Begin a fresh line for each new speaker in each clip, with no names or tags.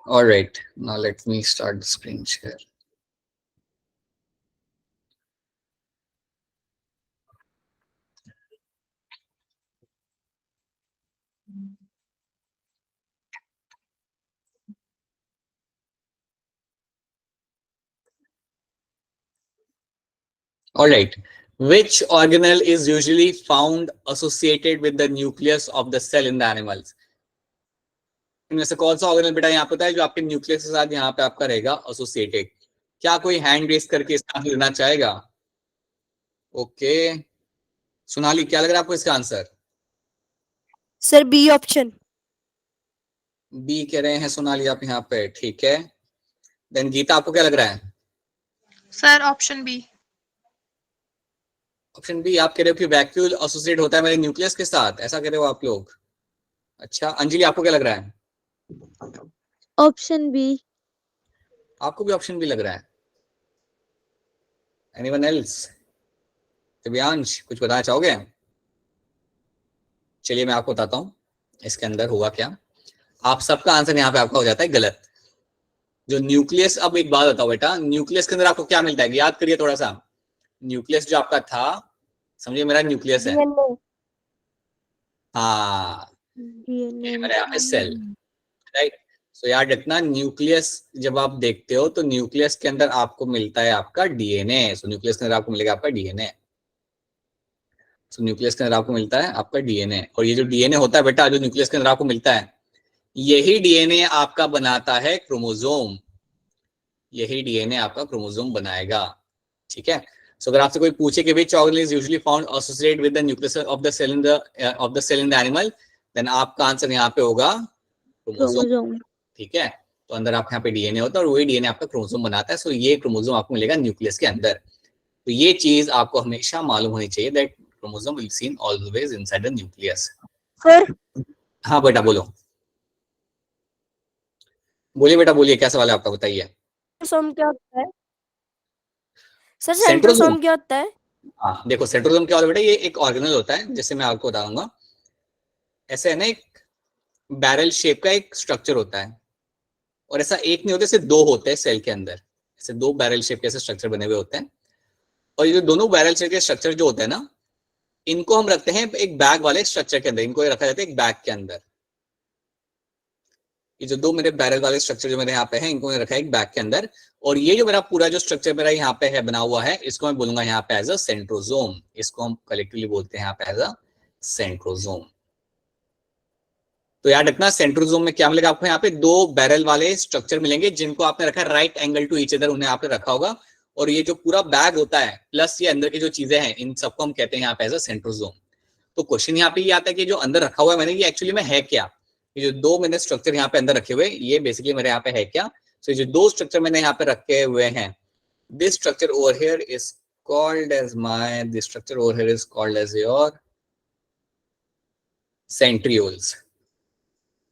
All right, now let me start the screen share. All right. Which organelle is usually found associated with the nucleus of the cell in the animals? इनमें से कौन सा organelle बेटा यहाँ पे होता है जो आपके न्यूक्लियस के साथ यहाँ पे आपका रहेगा एसोसिएटेड? क्या कोई हैंड रेस करके इसका आंसर देना चाहेगा? ओके, सोनाली क्या लग रहा है आपको इसका answer?
Sir B option.
B कह रहे हैं सोनाली आप यहाँ पे, ठीक है। देन गीता आपको क्या लग रहा है?
Sir option B.
Option B आप कह रहे हो कि वैक्यूल एसोसिएट होता है मेरे न्यूक्लियस के साथ, ऐसा कह रहे हो आप लोग? अच्छा, अंजलि आपको क्या लग रहा है?
Option B.
आपको भी ऑप्शन बी लग रहा है? Anyone else? दिव्यांश कुछ बताना चाहोगे? चलिए मैं आपको बताता हूं इसके अंदर हुआ क्या। आप सबका आंसर यहाँ पे आपका हो जाता है गलत। जो न्यूक्लियस, अब एक बात बताओ बेटा, न्यूक्लियस के अंदर आपको क्या मिलता है? याद करिए थोड़ा सा। न्यूक्लियस जो आपका था, समझिए मेरा न्यूक्लियस है, हाँ, ये मेरा यहाँ पे सेल, राइट। सो याद रखना, न्यूक्लियस जब आप देखते हो तो न्यूक्लियस के अंदर आपको मिलता है आपका डीएनए। सो न्यूक्लियस के अंदर आपको मिलेगा आपका डीएनए। सो न्यूक्लियस के अंदर आपको मिलता है आपका डीएनए, और ये जो डीएनए होता है बेटा, जो न्यूक्लियस के अंदर आपको मिलता है, यही डीएनए आपका बनाता है क्रोमोसोम। यही डीएनए आपका क्रोमोसोम बनाएगा, ठीक है। सो अगर आपसे कोई पूछे कि which organelle is usually found associated with the nucleus of the cell in the animal, then आपका आंसर यहाँ पे होगा क्रोमोसोम, ठीक है। तो अंदर आपके यहाँ पे डीएनए होता है और वही डीएनए आपका क्रोमोसोम बनाता है। सो ये क्रोमोसोम आपको मिलेगा न्यूक्लियस के अंदर। तो ये चीज आपको हमेशा मालूम होनी चाहिए, that chromosome will seen always inside the nucleus.
Sir
हाँ बेटा बोलो, बोलिए बेटा बोलिए, क्या सवाल है आपका, बताइए।
सेंट्रोसोम क्या होता है? सर
सेंट्रोसोम
सेंट्रोसोम क्या होता है?
हाँ देखो, सेंट्रोसोम क्या होता है बेटा, ये एक ऑर्गेनल होता है, जैसे मैं आपको बताऊंगा। ऐसे है ना, एक बैरल शेप का एक स्ट्रक्चर होता है, और ऐसा एक नहीं होता, ऐसे दो होते हैं सेल के अंदर। ऐसे दो बैरल शेप के ऐसे स्ट्रक्चर बने हुए होते हैं, और ये जो दोनों बैरल शेप के स्ट्रक्चर जो होते हैं ना, इनको हम रखते हैं एक बैग वाले स्ट्रक्चर के अंदर। इनको रखा जाता है एक बैग के अंदर। ये जो दो मेरे बैरल वाले स्ट्रक्चर जो मेरे यहाँ पे हैं, इनको मैंने रखा है एक बैग के अंदर। और ये जो मेरा पूरा जो स्ट्रक्चर मेरा यहाँ पे है बना हुआ है, इसको मैं बोलूंगा यहाँ पे एज अ सेंट्रोसोम। इसको हम कलेक्टिवली बोलते हैं यहाँ पे एज अ सेंट्रोसोम। तो याद रखना, सेंट्रोसोम में क्या मिलेगा आपको? यहाँ पे दो बैरल वाले स्ट्रक्चर मिलेंगे, जिनको आपने रखा है right angle to each other, उन्हें आपने रखा होगा। और ये जो पूरा बैग होता है प्लस ये अंदर की जो चीजें हैं, इन सबको हम कहते हैं यहाँ पे एज अ सेंट्रोसोम। तो क्वेश्चन यहाँ पे ये आता है कि जो अंदर रखा हुआ है मैंने, ये एक्चुअली में है क्या? ये जो दो मैंने स्ट्रक्चर यहाँ पे अंदर रखे हुए, ये बेसिकली मेरे यहाँ पे है क्या? तो ये जो दो स्ट्रक्चर मैंने यहाँ पे रखे हुए हैं, this structure over here is called as my, this structure over here is called as your centrioles.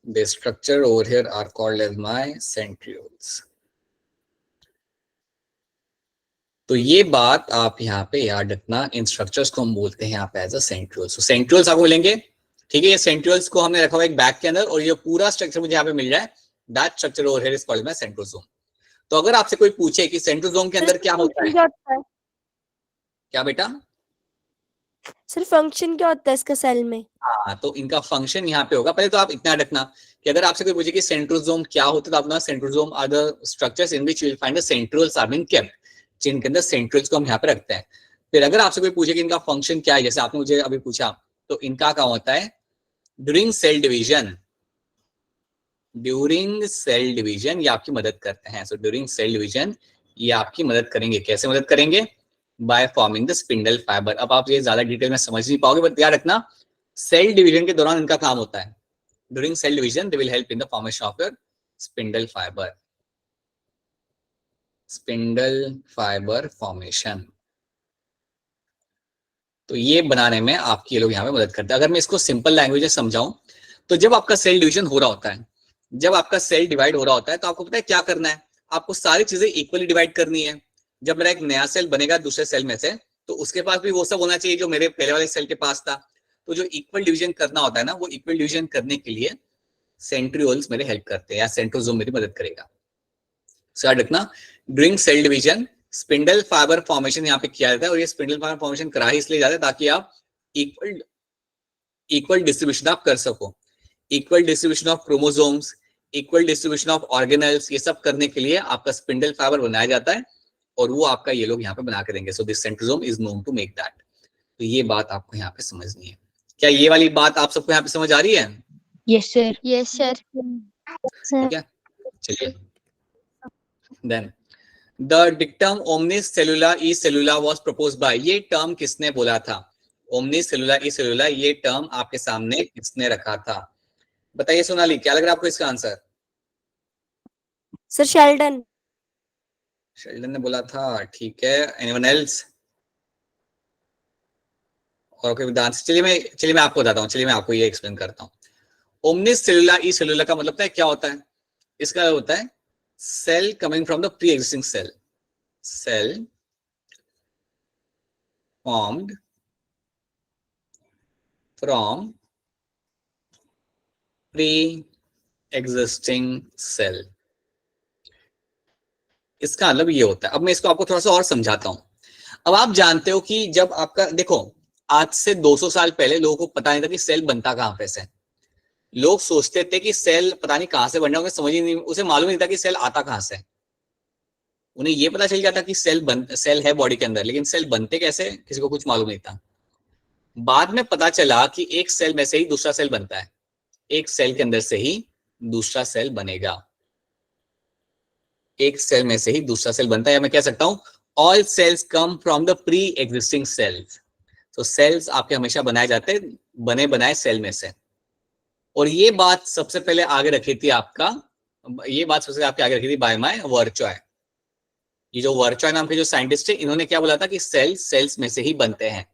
The structure over here are called as my centrioles. तो ये बात आप यहाँ पे याद रखना, इन स्ट्रक्चर्स को हम बोलते हैं यहाँ पे एज अ सेंट्रियोल्स। तो सेंट्रियोल्स आपको मिलेंगे, ठीक है। ये सेंट्रियोल्स को हमने रखा हुआ एक बैग के अंदर, और ये पूरा स्ट्रक्चर मुझे यहाँ पे मिल रहा है, that structure over here is called my centrosome. तो अगर आपसे कोई पूछे कि सेंट्रोसोम के अंदर क्या होता है, क्या बेटा?
सर फंक्शन क्या होता है इसका सेल में?
हाँ, तो इनका फंक्शन यहाँ पे होगा। पहले तो आप इतना रखना कि अगर आपसे कोई पूछे कि सेंट्रोसोम क्या होता है, तो आपका centrosome are the structures in which you will find the centrioles are being kept, जिनके अंदर सेंट्रियोल्स को हम यहाँ पे रखते हैं। फिर अगर आपसे कोई पूछे कि इनका फंक्शन क्या है, जैसे आपने मुझे अभी पूछा, तो इनका क्या होता है? During cell division, during cell division ये आपकी मदद करते हैं। सो ड्यूरिंग सेल डिवीजन ये आपकी मदद करेंगे। कैसे मदद करेंगे? By forming the spindle fibre. अब आप ये ज्यादा डिटेल में समझ नहीं पाओगे, बट याद रखना, सेल डिवीजन के दौरान इनका काम होता है, during cell division they will help in the formation of your spindle fibre, spindle fibre formation. तो ये बनाने में आपकी ये लोग यहाँ पे मदद करते हैं। अगर मैं इसको सिंपल लैंग्वेज में समझाऊं, तो जब आपका सेल डिवीजन हो रहा होता है, जब आपका सेल डिवाइड हो रहा होता है, तो आपको पता है क्या करना है? आपको सारी चीजें इक्वली डिवाइड करनी है। जब मेरा एक नया सेल बनेगा दूसरे सेल में से, तो उसके पास भी वो सब होना चाहिए जो मेरे पहले वाले सेल के पास था। तो जो इक्वल डिवीजन करना होता है ना, वो इक्वल डिवीजन करने के लिए सेंट्रियोल्स मेरे हेल्प करते हैं या सेंट्रोजोम मेरी मदद करेगा। सो याद रखना during cell division spindle fibre formation यहाँ पे किया जाता है, और ये स्पिंडल फाइबर फॉर्मेशन करा ही इसलिए जाता है ताकि आप इक्वल डिस्ट्रीब्यूशन आप कर सको, equal distribution of chromosomes, equal distribution of organelles, ये सब करने के लिए आपका स्पिंडल फाइबर बनाया जाता है, और वो आपका ये लोग यहाँ पे बना के देंगे। So this centrosome is known to make that. तो ये बात आपको यहाँ पे समझनी है। क्या ये वाली बात आप सबको यहाँ पे समझ आ रही है?
Yes sir.
Yes sir.
ठीक है, चलिए then the dictum omnis cellula e cellula was proposed by, ये टर्म किसने बोला था? ओमनिस सेलुला ई सेलुला, ये टर्म आपके सामने किसने रखा था? बताइए सोनाली, क्या लग रहा है आपको इसका आंसर?
Sir Sheldon.
शेल्डन ने बोला था, ठीक है। Anyone else? और कोई आंसर? चलिए मैं आपको बताता हूँ, चलिए मैं आपको ये एक्सप्लेन करता हूँ। ओमनिस सेलुला ई सेलुला का मतलब क्या होता है? इसका होता है cell coming from the pre existing cell, cell formed from pre existing cell. इसका मतलब ये होता है। अब मैं इसको आपको थोड़ा सा और समझाता हूं। अब आप जानते हो कि जब आपका, देखो आज से 200 साल पहले लोगों को पता नहीं था कि सेल बनता कहां पे से। लोग सोचते थे कि सेल पता नहीं कहां से बन रहा, उन्हें समझ ही नहीं, उसे मालूम नहीं था कि सेल आता कहां से। उन्हें ये पता चल जाता कि सेल है बॉडी के अंदर, लेकिन सेल बनते कैसे किसी को कुछ मालूम नहीं था। बाद में पता चला कि एक सेल में से ही दूसरा सेल बनता है, एक सेल के अंदर से ही दूसरा सेल बनेगा, एक सेल में से ही दूसरा सेल बनता है। या मैं कह सकता हूं all cells come from the pre existing cells. तो सेल्स आपके हमेशा बनाए जाते हैं बने बनाए सेल में से। और ये बात सबसे पहले आगे रखी थी आपके आगे रखी थी बाय माय वर्चॉय। ये जो वर्चॉय नाम के जो साइंटिस्ट है, इन्होंने क्या बोला था कि सेल्स में से ही बनते हैं।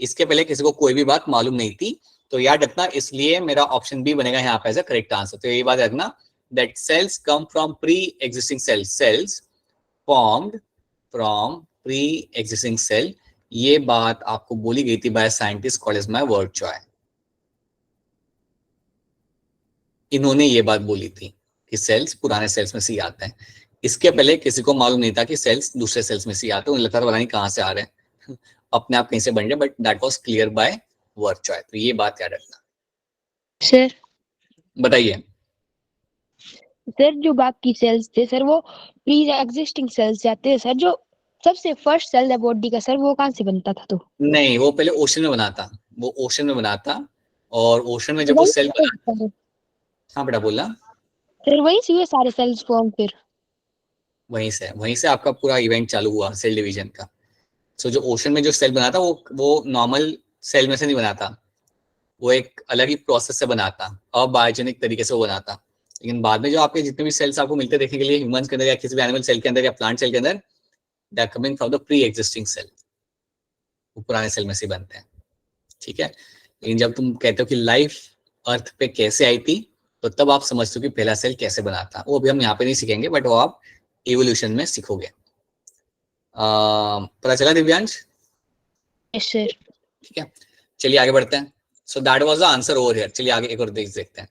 इसके पहले किसी को कोई भी बात मालूम नहीं थी। तो याद रखना, इसलिए मेरा ऑप्शन बी बनेगा यहाँ पे एज अ करेक्ट आंसर। तो ये बात रखना that cells come from pre-existing cells formed from pre-existing cell। ये बात आपको बोली गई थी by scientist called as my Virchow. इन्होंने ये बात बोली थी कि सेल्स पुराने सेल्स में से ही आते हैं। इसके पहले किसी को मालूम नहीं था कि सेल्स दूसरे सेल्स में से ही आते हैं। उन्हें लगता था पता नहीं कहां से आ रहे हैं, अपने आप कहीं से बन रहे, but that was clear by Virchow. तो ये बात याद रखना।
सर
बताइए
सर, जो बाकी सेल्स थे सर वो प्री एग्जिस्टिंग सेल्स जाते हैं सर। जो सबसे फर्स्ट सेल है बॉडी का सर, वो कहाँ से बनता था? तो
नहीं, वो पहले ओशन में बना था, वो ओशन में बना था। और ओशन में जब वो सेल बना, हाँ बेटा बोला,
सर वहीं से हुए सारे सेल्स फॉर्म फिर?
वहीं से आपका पूरा इवेंट चालू हुआ सेल डिवीजन का। सो जो ओशन में जो सेल बना था वो नॉर्मल सेल में से नहीं बना था, वो एक अलग ही प्रोसेस से बना था, अबायोजेनिक तरीके से वो बना था। लेकिन बाद में जो आपके जितने भी सेल्स आपको मिलते देखने के लिए ह्यूमंस के अंदर या किसी भी एनिमल सेल के अंदर या प्लांट सेल के अंदर, they are coming from the pre existing cell. वो पुराने सेल में से बनते हैं, ठीक है। लेकिन जब तुम कहते हो कि लाइफ अर्थ पे कैसे आई थी, तो तब आप समझते हो कि पहला सेल कैसे बना था। वो अभी हम यहाँ पे नहीं सीखेंगे, बट वो आप इवोल्यूशन में सीखोगे। पता चला दिव्यांश?
Yes sir.
ठीक है, चलिए आगे बढ़ते हैं। So that was the answer over here. चलिए आगे एक और देखते हैं।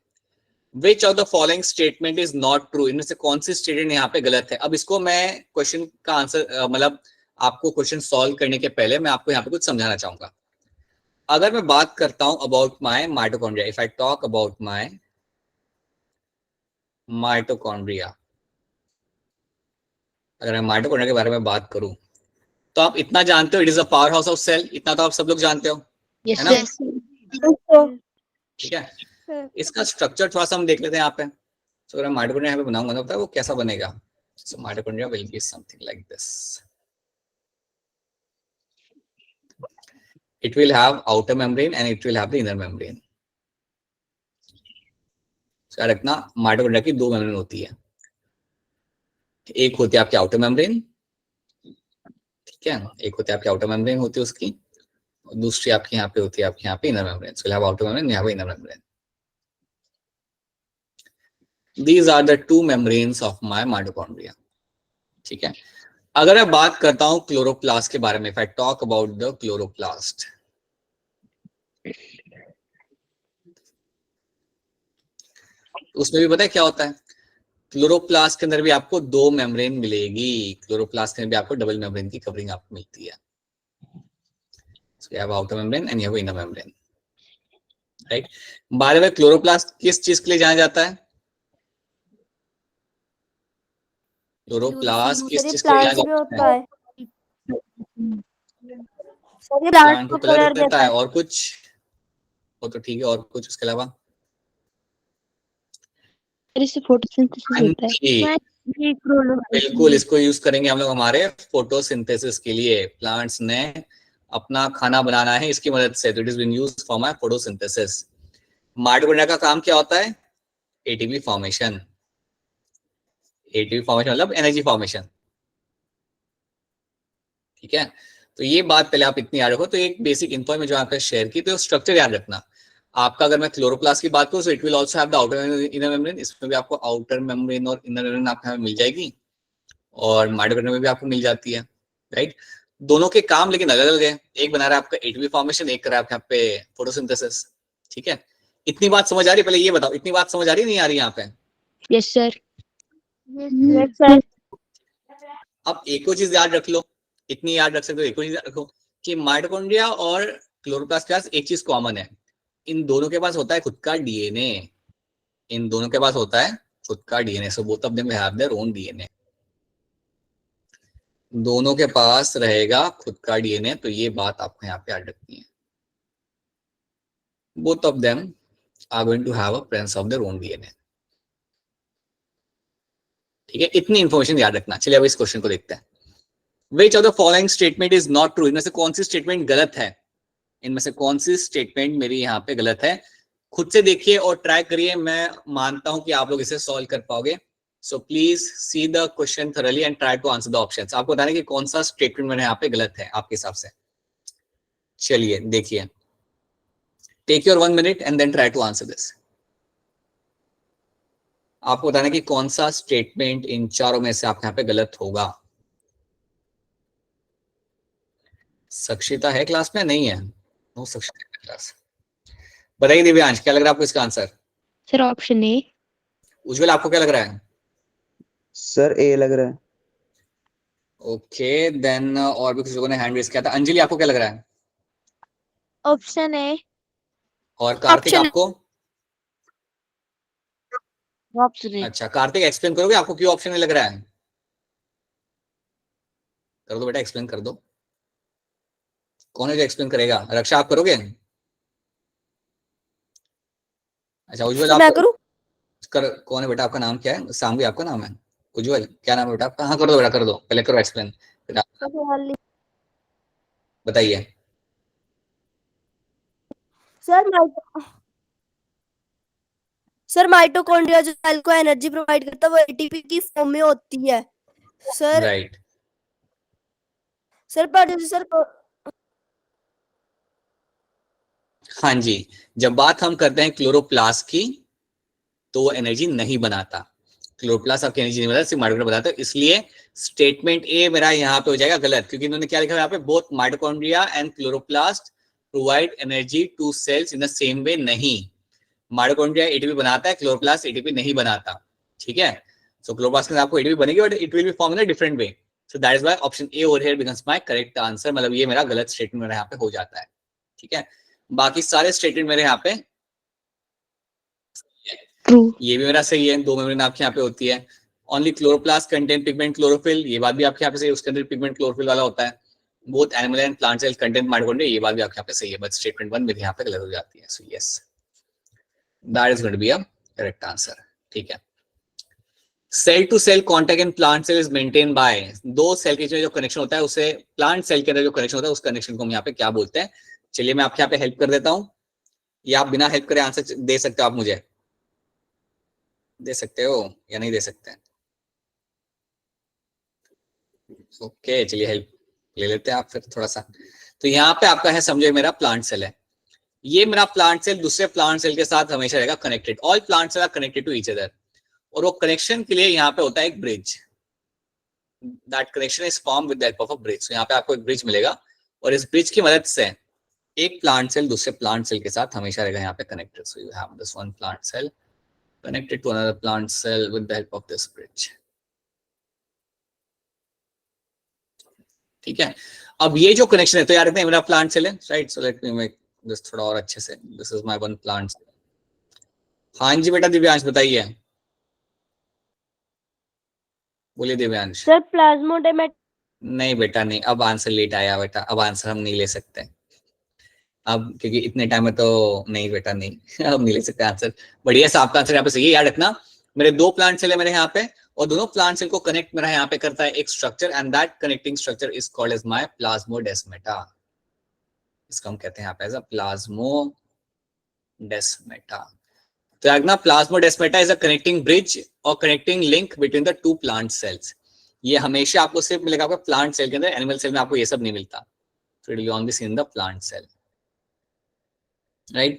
Which of the following statement is not true? इनमें से कौन सी स्टेटमेंट यहाँ पे गलत है? अब इसको मैं क्वेश्चन का आंसर मतलब आपको क्वेश्चन सॉल्व करने के पहले मैं आपको यहाँ पे कुछ समझाना चाहूंगा। अगर मैं बात करता हूं about my mitochondria, if I talk about my mitochondria, अगर मैं माइटोकॉन्ड्रिया के बारे में बात करूं, तो आप इतना जानते हो, it is a power house of cell. इतना तो आप सब लोग जानते हो,
यस
है ना?
सर।
ठीक है, इसका स्ट्रक्चर थोड़ा सा हम देख लेते हैं यहाँ पे। तो अगर मैं माइटोकॉन्ड्रिया यहाँ पे बनाऊंगा ना, पता है वो कैसा बनेगा? So mitochondria will be something like this. It will have outer membrane and it will have the inner membrane. तो याद रखना, माइटोकॉन्ड्रिया की दो मेम्ब्रेन होती है। एक होती है आपकी आउटर मेम्ब्रेन, ठीक है, एक होती है आपकी आउटर मेम्ब्रेन होती है उसकी, और दूसरी आपकी यहाँ पे होती है आपके यहाँ पे inner membrane. So have outer membrane, यहाँ पे inner membrane. These are the two membranes of my mitochondria, ठीक है। अगर मैं बात करता हूँ क्लोरोप्लास्ट के बारे में, if I talk about the chloroplast, उसमें भी पता है क्या होता है, क्लोरोप्लास्ट के अंदर भी आपको 2 मेम्ब्रेन मिलेगी, क्लोरोप्लास्ट के अंदर भी आपको डबल मेम्ब्रेन की कवरिंग आपको मिलती है। So you have outer membrane and you have inner membrane, right? By the way chloroplast किस चीज के लिए जाना जाता है? क्लोरोप्लास्ट किस चीज के लिए
प्लांट्स
जाना
में
जाता
होता
है?
है सर, ये
प्लांट
प्लांट
को
को
कलर
कलर
देता
देता
है,
है।
और कुछ हो तो ठीक है, और कुछ उसके अलावा?
सर इससे फोटोसिंथेसिस होता है।
जी, बिल्कुल, इसको यूज करेंगे हम लोग हमारे फोटोसिंथेसिस के लिए। प्लांट्स ने अपना खाना बनाना है इसकी मदद से, तो it is been used for my photosynthesis. Mitochondria का काम क्या होता है? ATP formation. एटीपी फॉर्मेशन मतलब एनर्जी फॉर्मेशन, ठीक है। तो ये बात पहले आप इतनी याद रखो। तो एक बेसिक इन्फो में जो आपने शेयर की, तो स्ट्रक्चर याद रखना आपका। अगर मैं क्लोरोप्लास्ट की बात करूं तो it will also have the outer inner membrane. इसमें भी आपको आउटर मेम्ब्रेन और इनर मेम्ब्रेन आपको मिल जाएगी, और माइटोकॉन्ड्रिया में भी आपको मिल जाती है, राइट। दोनों के काम लेकिन अलग अलग है। एक बना रहा है आपका एटीपी फॉर्मेशन, एक कर रहा है आपके यहाँ पे फोटोसिंथेसिस, ठीक है। इतनी बात समझ आ रही है? पहले ये बताओ, इतनी बात समझ आ रही है नहीं आ रही यहाँ पे?
Yes sir.
Yes sir.
अब एक और चीज याद रख लो, इतनी याद रख सकते हो, एक और चीज याद रखो कि माइटोकॉन्ड्रिया और क्लोरोप्लास्ट के पास एक चीज कॉमन है, इन दोनों के पास होता है खुद का डीएनए। इन दोनों के पास होता है खुद का DNA. So both of them have their own DNA. दोनों के पास रहेगा खुद का डीएनए, तो ये बात आपको यहाँ पे याद रखनी है। Both of them are going to have a presence of their own DNA, ठीक है। इतनी इंफॉर्मेशन याद रखना। चलिए अब इस क्वेश्चन को देखते हैं। Which of the following statement is not true? इनमें से कौन सी स्टेटमेंट गलत है? इनमें से कौन सी स्टेटमेंट मेरी यहाँ पे गलत है? खुद से देखिए और ट्राई करिए। मैं मानता हूं कि आप लोग इसे सॉल्व कर पाओगे। So please see the question thoroughly and try to answer the options. आपको बताना कि कौन सा स्टेटमेंट मेरे यहाँ पे गलत है आपके हिसाब से। चलिए देखिए, take your 1 minute and then try to answer this. आपको बताना कि कौन सा स्टेटमेंट इन चारों में से आपके यहाँ पे गलत होगा। सक्षिता है क्लास में? नहीं है, नो सक्षिता क्लास। बताइए दिव्यांश, क्या लग रहा है आपको इसका answer?
Sir option A.
Ujjwal, आपको क्या लग रहा है?
सर ए लग रहा है।
ओके देन, और भी कुछ लोगों ने हैंड रेज किया था। अंजलि, आपको क्या लग रहा है?
Option A.
और कार्तिक,
Option A.
आपको?
Option A.
अच्छा, कार्तिक एक्सप्लेन करोगे आपको क्यों ऑप्शन ए लग रहा है? कर दो बेटा, एक्सप्लेन कर दो। कौन है जो एक्सप्लेन करेगा? रक्षा, आप करोगे? अच्छा उज्जवल, आप
मैं करूं?
कौन है बेटा? आपका नाम क्या है? सामवी आपका नाम है? उज्जवल, क्या नाम है बेटा आपका? हाँ कर दो बेटा, कर दो, पहले करो एक्सप्लेन, बताइए।
सर सर माइटोकॉन्ड्रिया जो सेल को एनर्जी प्रोवाइड करता है वो एटीपी की फॉर्म में होती है सर।
राइट।
सर पर सर
हाँ जी, जब बात हम करते हैं क्लोरोप्लास्ट की, तो वो एनर्जी नहीं बनाता। क्लोरोप्लास्ट आपकी एनर्जी नहीं बनाता, सिर्फ माइटोकॉन्ड्रिया बनाता है। इसलिए स्टेटमेंट ए मेरा यहाँ पे हो जाएगा गलत, क्योंकि इन्होंने क्या लिखा है यहाँ पे? Both mitochondria and chloroplast provide energy to cells in the same way. नहीं, माइटोकॉन्ड्रिया एटीपी बनाता है, क्लोरोप्लास्ट एटीपी नहीं बनाता, ठीक है। सो क्लोरोप्लास्ट के अंदर आपको एटीपी बनेगी, but it will be form in a different way. So that is why option A over here becomes my correct answer. मतलब ये मेरा गलत स्टेटमेंट मेरे यहाँ पे हो जाता है, ठीक है। बाकी सारे स्टेटमेंट मेरे यहाँ पे
ट्रू।
ये भी मेरा सही है। 2 मेम्ब्रेन आपके यहाँ पे होती है। Only chloroplast contain pigment chlorophyll, ये बात भी आपके यहाँ पे सही है, उसके अंदर पिगमेंट क्लोरोफिल वाला होता है। Both animal and plant cell contain mitochondria, ये बात भी आपके यहाँ पे सही है, बट स्टेटमेंट 1 मेरे यहाँ पे गलत हो जाती है। So yes, that is going to be a correct answer, ठीक है। Cell to cell contact in plant cell is maintain by, 2 cell के जो कनेक्शन होता है उसे, प्लांट सेल के अंदर जो कनेक्शन होता है उस कनेक्शन को हम यहाँ पे क्या बोलते हैं? चलिए मैं आपके यहाँ पे हेल्प कर देता हूँ, या आप बिना हेल्प करे आंसर दे सकते हो? आप मुझे दे सकते हो या नहीं दे सकते? ओके चलिए हेल्प ले लेते हैं आप फिर थोड़ा सा। तो यहाँ पे आपका है, समझो मेरा प्लांट सेल है। ये मेरा प्लांट सेल दूसरे प्लांट सेल के साथ हमेशा रहेगा connected. All plant cell are connected to each other, और वो कनेक्शन के लिए यहाँ पे होता है एक bridge. That connection is form with the help of a bridge. तो यहाँ पे आपको एक ब्रिज मिलेगा, और इस ब्रिज की मदद से एक प्लांट सेल दूसरे प्लांट सेल के साथ हमेशा रहेगा यहाँ पे connected. So you have this one plant cell connected to another plant cell with the help of this bridge. ठीक है, अब ये जो कनेक्शन है तो यार इतना मेरा प्लांट सेल है, right? So let me make this थोड़ा और अच्छे से. This is my one plant cell. हाँ जी बेटा दिव्यांश बताइए, बोलिए दिव्यांश.
सर प्लाज्मोडेमाटा.
नहीं बेटा नहीं, अब आंसर लेट आया बेटा, अब आंसर हम नहीं ले सकते अब, क्योंकि इतने टाइम में तो नहीं बेटा नहीं, अब नहीं ले सकते आंसर. बढ़िया सा आपका आंसर यहाँ पे सही है. याद रखना मेरे दो प्लांट सेल है मेरे यहाँ पे, और दोनों प्लांट सेल को कनेक्ट मेरा यहाँ पे करता है एक structure, and that connecting structure is called as my plasmodesmata. इसको हम कहते हैं यहाँ पे एज अ प्लाज्मोडेस्माटा. तो याद रखना plasmodesmata is a connecting bridge और connecting link between the two plant cells. ये हमेशा आपको सिर्फ मिलेगा आपको प्लांट सेल के अंदर, एनिमल सेल में आपको ये सब नहीं मिलता. So it will be on this in the plant cell, right?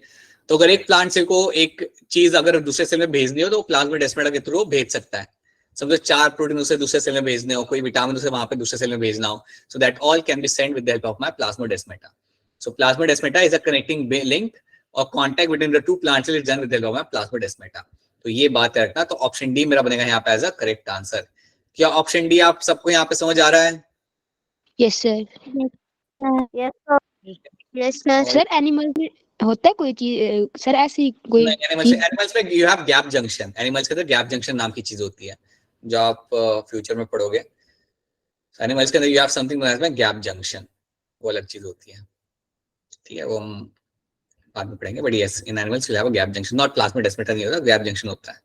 तो अगर एक प्लांट सेल को एक चीज अगर दूसरे सेल में भेजनी हो तो प्लाज्मोडेस्माटा के थ्रू भेज सकता है. समझो 4 प्रोटीन उसे दूसरे सेल में भेजने हो, कोई विटामिन उसे वहां पे दूसरे सेल में भेजना हो, so that all can be send with the help of my plasmodesmata. So plasmodesmata is a connecting link और contact between the two plant cell is done with the help of my plasmodesmata. तो ये बात है रखना. तो option D मेरा बनेगा यहाँ पे एज अ करेक्ट आंसर. क्या ऑप्शन डी आप सबको यहाँ पे समझ आ रहा है?
Yes sir.
Yes sir.
Yes, sir.
Sir animal में होता है कोई चीज सर ऐसी कोई
एनिमल्स में you have gap junction. Animals के अंदर गैप जंक्शन नाम की चीज होती है जो आप फ्यूचर में पढ़ोगे. एनिमल्स के अंदर you have something known age gap junction, वो अलग चीज होती है. ठीक है, वो हम बाद में पढ़ेंगे. But yes, in animals you have a gap junction, not plasmodesmata नहीं होता, गैप जंक्शन होता है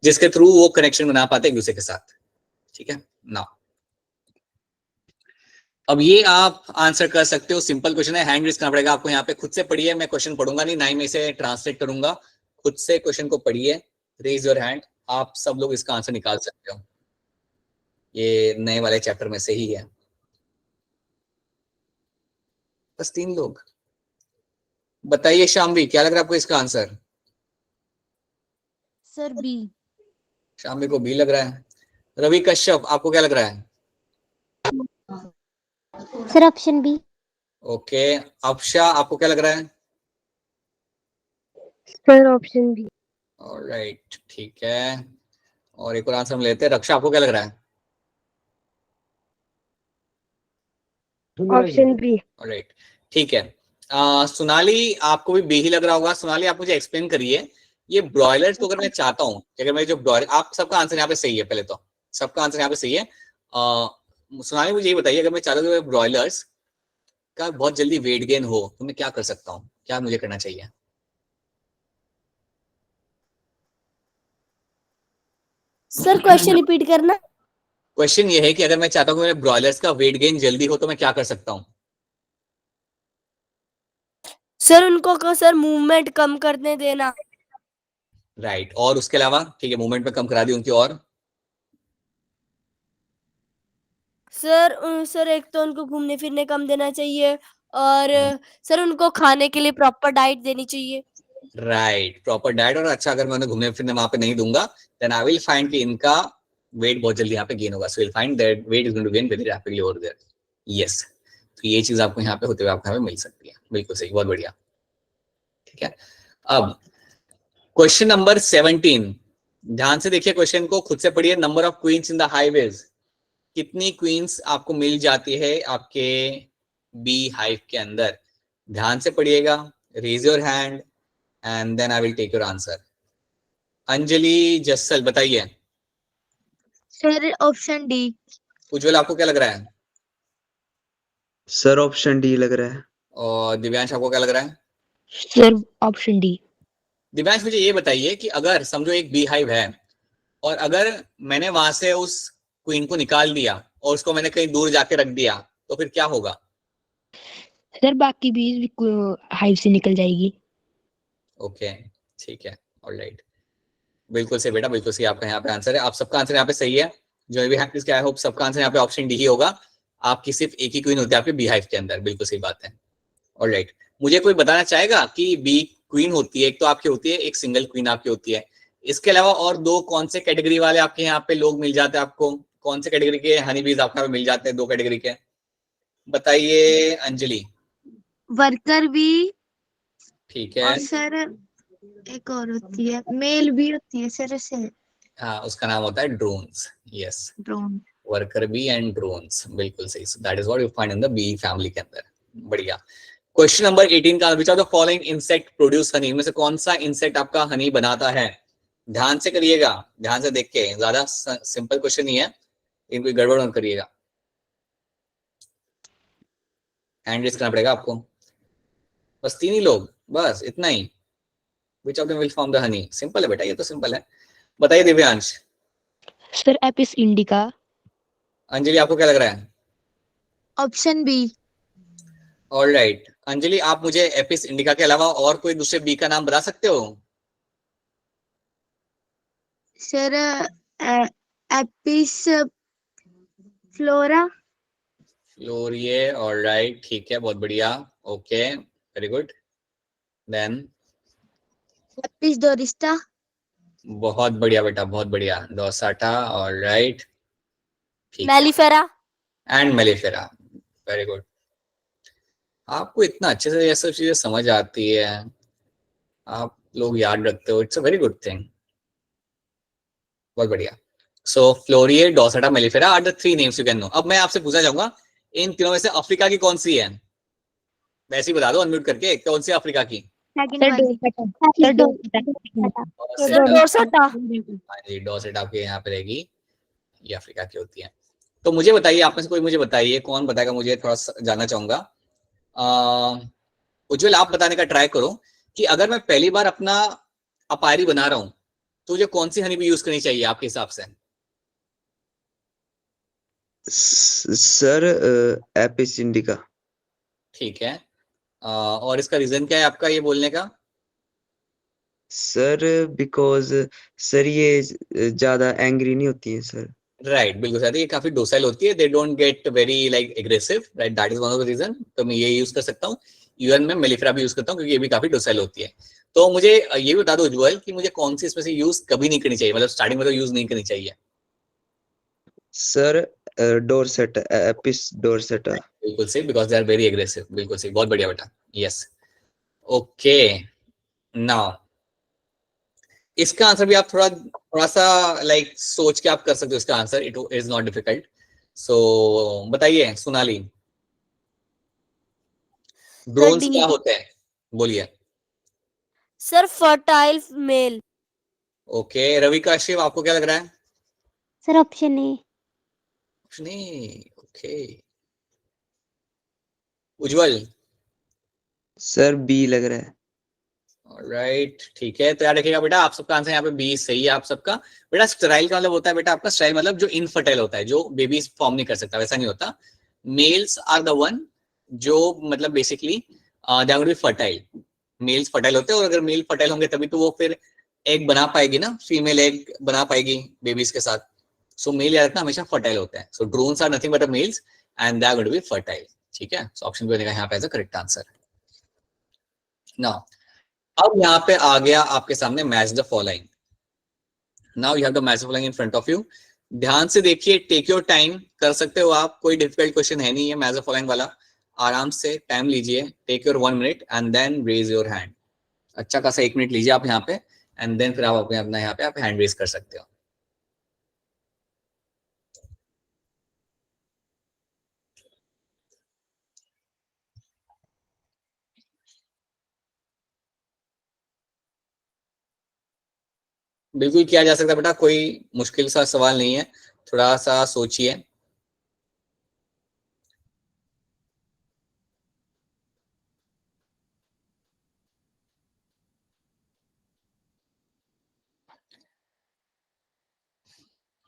जिसके थ्रू वो कनेक्शन बना पाते हैं एक दूसरे के साथ. ठीक है ना. अब ये आप आंसर कर सकते हो, सिंपल क्वेश्चन है. हैंड रेज करना पड़ेगा आपको यहाँ पे. खुद से पढ़िए, मैं क्वेश्चन पढ़ूंगा नहीं, ना ही मैं इसे ट्रांसलेट करूंगा. खुद से क्वेश्चन को पढ़िए, रेज योर हैंड. आप सब लोग इसका आंसर निकाल सकते हो, ये नए वाले चैप्टर में से ही है. बस 3 लोग. बताइए शामवी, क्या लग रहा है आपको इसका आंसर?
Sir B.
शामवी को बी लग रहा है. रवि कश्यप, आपको क्या लग रहा है?
Sir option B.
Okay. Afsha, आपको क्या लग रहा है?
Sir option B.
ऑलराइट, ठीक है. और एक और आंसर हम लेते हैं. रक्षा, आपको क्या लग रहा है?
Option B.
ऑलराइट, ठीक है. सोनाली, आपको भी बी ही लग रहा होगा. सोनाली, आप मुझे एक्सप्लेन करिए, ये ब्रॉयलर्स को अगर मैं चाहता हूँ, अगर मैं जो ब्रॉयलर, आप सबका आंसर यहाँ पे सही है. पहले तो सबका आंसर यहाँ पे सही है. सोनाली, मुझे ये बताइए, अगर मैं चाहता हूँ ब्रॉयलर्स का बहुत जल्दी वेट गेन हो तो मैं क्या कर सकता हूँ, क्या मुझे करना चाहिए?
सर क्वेश्चन रिपीट करना.
क्वेश्चन ये है कि अगर मैं चाहता हूँ मेरे ब्रॉयलर्स का वेट गेन जल्दी हो तो मैं क्या कर सकता हूँ?
सर उनको सर मूवमेंट कम करने देना.
राइट. और उसके अलावा? ठीक है, मूवमेंट में कम करा दी उनकी. और
सर एक तो उनको घूमने फिरने कम देना चाहिए, और सर उनको खाने के लिए प्रॉपर डाइट देनी चाहिए.
Right, proper diet. और अच्छा, अगर मैं उन्हें घूमने फिरने वहां पे नहीं दूंगा, देन आई विल फाइंड कि इनका वेट बहुत जल्दी यहाँ पे गेन होगा. So will find that weight is going to gain very rapidly over there. Yes, तो ये चीज आपको यहाँ पे होते हुए आपको यहाँ पे मिल सकती है. बिल्कुल सही, बहुत बढ़िया. ठीक है. अब क्वेश्चन नंबर 17, ध्यान से देखिए क्वेश्चन को, खुद से पढ़िए. Number of queens in the hives, कितनी क्वींस आपको मिल जाती है आपके बी हाइव के अंदर? ध्यान से पढ़िएगा. Raise your hand and then I will take your answer. Anjali Jassal, बताइए.
Sir option D.
उज्जवल, आपको क्या लग रहा है?
सर ऑप्शन डी लग रहा है.
और दिव्यांश, आपको क्या लग रहा है?
Sir option D.
दिव्यांश, मुझे ये बताइए कि अगर समझो एक बी हाइव है और अगर मैंने वहां से उस क्वीन को निकाल दिया और उसको मैंने कहीं दूर जाके रख दिया तो फिर क्या होगा?
सर बाकी बीज हाइव से निकल जाएगी.
ओके, ठीक है. ऑलराइट, बिल्कुल सही बेटा, बिल्कुल सही आपका यहाँ पे आंसर है. आप सबका आंसर यहाँ पे सही है. जो भी है, आई होप सबका आंसर यहाँ पे ऑप्शन डी ही होगा. आपकी सिर्फ एक ही क्वीन होती है आपके बी हाइव के अंदर. बिल्कुल सही बात है. ऑलराइट, मुझे कोई बताना चाहेगा कि बी क्वीन होती है, एक तो आपकी होती है, एक सिंगल क्वीन आपकी होती है. इसके अलावा और 2 कौन से कैटेगरी वाले आपके यहाँ पे लोग मिल जाते हैं? आपको कौन से कैटेगरी के हनी बीज आपके यहाँ पे मिल जाते हैं? 2 कैटेगरी के बताइए. अंजलि.
Worker B.
ठीक है.
और सर एक और होती है, मेल भी होती है सर ऐसे,
हाँ, उसका नाम होता है drones. Yes,
drone.
Worker bee and drones, बिल्कुल सही। So that is what you find in the bee family के अंदर। बढ़िया। क्वेश्चन नंबर 18 का which are the following insect produce honey, में से कौन सा इंसेक्ट आपका हनी बनाता है? ध्यान से करिएगा, ध्यान से देख के, ज्यादा सिंपल क्वेश्चन ही है, इनको गड़बड़ मत करिएगा। हैंड रेज करना पड़ेगा आपको, बस 3 ही लोग, बस इतना ही। Which of them will form the honey? Simple है बेटा, ये तो सिंपल है। बताइए Divyansh.
Sir Apis indica.
Anjali आपको क्या लग रहा है?
Option B.
ऑलराइट, अंजलि आप मुझे एपिस इंडिका के अलावा और कोई दूसरे बी का नाम बता सकते हो?
Sir Apis florea.
Florea, alright, ठीक है, बहुत बढ़िया, okay, very good. Then
Apis dorsata.
बहुत बढ़िया बेटा, बहुत बढ़िया, डोसाटा, ऑलराइट, ठीक है,
mellifera.
And mellifera, very good. आपको इतना अच्छे से ये सब चीजें समझ आती है, आप लोग याद रखते हो, it's a very good thing, बहुत बढ़िया। So florea, dorsata, mellifera are the 3 names you can know. अब मैं आपसे पूछना चाहूंगा, इन तीनों में से अफ्रीका की कौन सी है? वैसे ही बता दो अनम्यूट करके, कौन सी अफ्रीका की?
सेकंड
सर
वाली।
Sir
dorsata.
हाँ जी, डोसेट आपके यहाँ पे रहेगी, ये अफ्रीका की होती है। तो मुझे बताइए, आप में से कोई मुझे बताइए, कौन बताएगा मुझे, थोड़ा सा जानना चाहूंगा। उज्जवल आप बताने का ट्राई करो कि अगर मैं पहली बार अपना अपायरी बना रहा हूं तो मुझे कौन सी हनी भी यूज करनी चाहिए आपके हिसाब से?
Sir Apis indica.
ठीक है, और इसका रीजन क्या है आपका ये बोलने का?
सर बिकॉज सर ये ज्यादा एंग्री नहीं होती है सर।
राइट, बिल्कुल सही, ये काफी डोसाइल होती है, they don't get very like aggressive, right, that is one of the reason. तो मैं ये यूज कर सकता हूँ। यूएन में मेलिफेरा भी यूज करता हूँ क्योंकि ये भी काफी डोसाइल होती है। तो मुझे ये बता दो उज्जवल कि मुझे कौन सी इसमें से यूज कभी नहीं करनी चाहिए, मतलब स्टार्टिंग में तो यूज नहीं करनी चाहिए।
Sir dorsata, Apis dorsata.
बिल्कुल सही, because they are very aggressive, बिल्कुल सही, बहुत बढ़िया बेटा, यस, ओके। नाउ इसका आंसर भी आप थोड़ा थोड़ा सा लाइक सोच के आप कर सकते हो इसका answer, it is not difficult. So बताइए सोनाली, ड्रोन्स
डी।
क्या होते हैं? बोलिए।
Sir fertile male.
Okay, Ravi का शिव आपको क्या लग रहा है?
Sir option A.
नहीं, ओके। उज्जवल?
सर बी लग रहा है।
राइट, ठीक है, तो याद रखिएगा बेटा, आप सबका आंसर यहाँ पे बी सही है आप सबका। बेटा स्टेराइल का मतलब होता है बेटा आपका, स्टेराइल मतलब जो इनफर्टाइल होता है, जो बेबी फॉर्म नहीं कर सकता, वैसा नहीं होता। मेल्स आर द वन जो मतलब basically they are be fertile. Males fertile होते हैं, और अगर मेल फर्टाइल होंगे तभी तो वो फिर एग बना पाएगी ना, फीमेल एग बना पाएगी बेबीज के साथ। सो मेल याद रखना हमेशा फर्टाइल होता है। So drones are nothing but a males and they are going to be fertile, ठीक है। सो ऑप्शन बी बनेगा यहाँ पे as a correct answer. Now अब यहाँ पे आ गया आपके सामने match the following. Now you have the match the following in front of you. ध्यान से देखिए, टेक योर टाइम, कर सकते हो आप, कोई डिफिकल्ट क्वेश्चन है नहीं है मैच द फॉलोइंग वाला। आराम से टाइम लीजिए, take your 1 minute and then raise your hand. अच्छा खासा 1 मिनट लीजिए आप यहाँ पे, एंड देन फिर आप अपने अपना यहाँ पे आप हैंड रेज कर सकते हो। बिल्कुल किया जा सकता है बेटा, कोई मुश्किल सा सवाल नहीं है, थोड़ा सा सोचिए।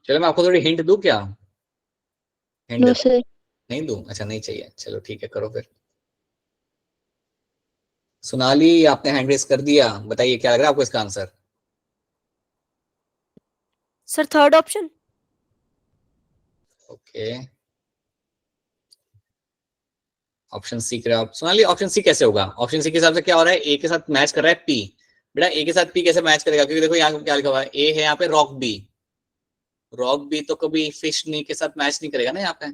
चलो मैं आपको थोड़ी हिंट दूं क्या? हिंट
नो
दे
सर।
नहीं दूं? अच्छा नहीं चाहिए, चलो ठीक है, करो फिर। सोनाली आपने हैंड रेज कर दिया, बताइए क्या लग रहा है आपको इसका answer?
Sir third option.
Okay, option C कर आप सोनाली, ऑप्शन सी कैसे होगा? ऑप्शन सी के हिसाब से क्या हो रहा है, ए के साथ मैच कर रहा है पी। बेटा ए के साथ पी कैसे मैच करेगा? क्योंकि देखो यहाँ क्या लिखा हुआ है, ए है यहाँ पे रॉक बी, रॉक बी तो कभी फिश नी के साथ मैच नहीं करेगा ना यहाँ पे।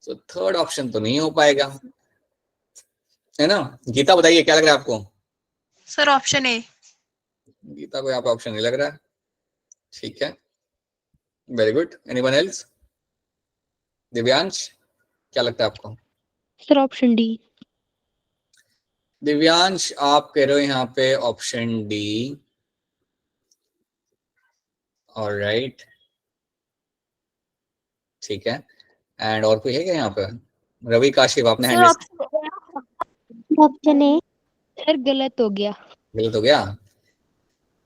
तो थर्ड ऑप्शन तो नहीं हो पाएगा, है ना। गीता बताइए क्या लग रहा है आपको?
सर ऑप्शन ए।
गीता को यहाँ पे ऑप्शन नहीं लग रहा है, ठीक है, very good. Anyone else? Divyansh, क्या लगता है आपको?
Sir option D.
दिव्यांश आप कह रहे हो यहाँ पे ऑप्शन डी, ऑलराइट, ठीक है। एंड और कोई है क्या यहाँ पे? रवि काशिप, आपने
sir
hand
option A.
Sir गलत हो गया।
गलत हो गया।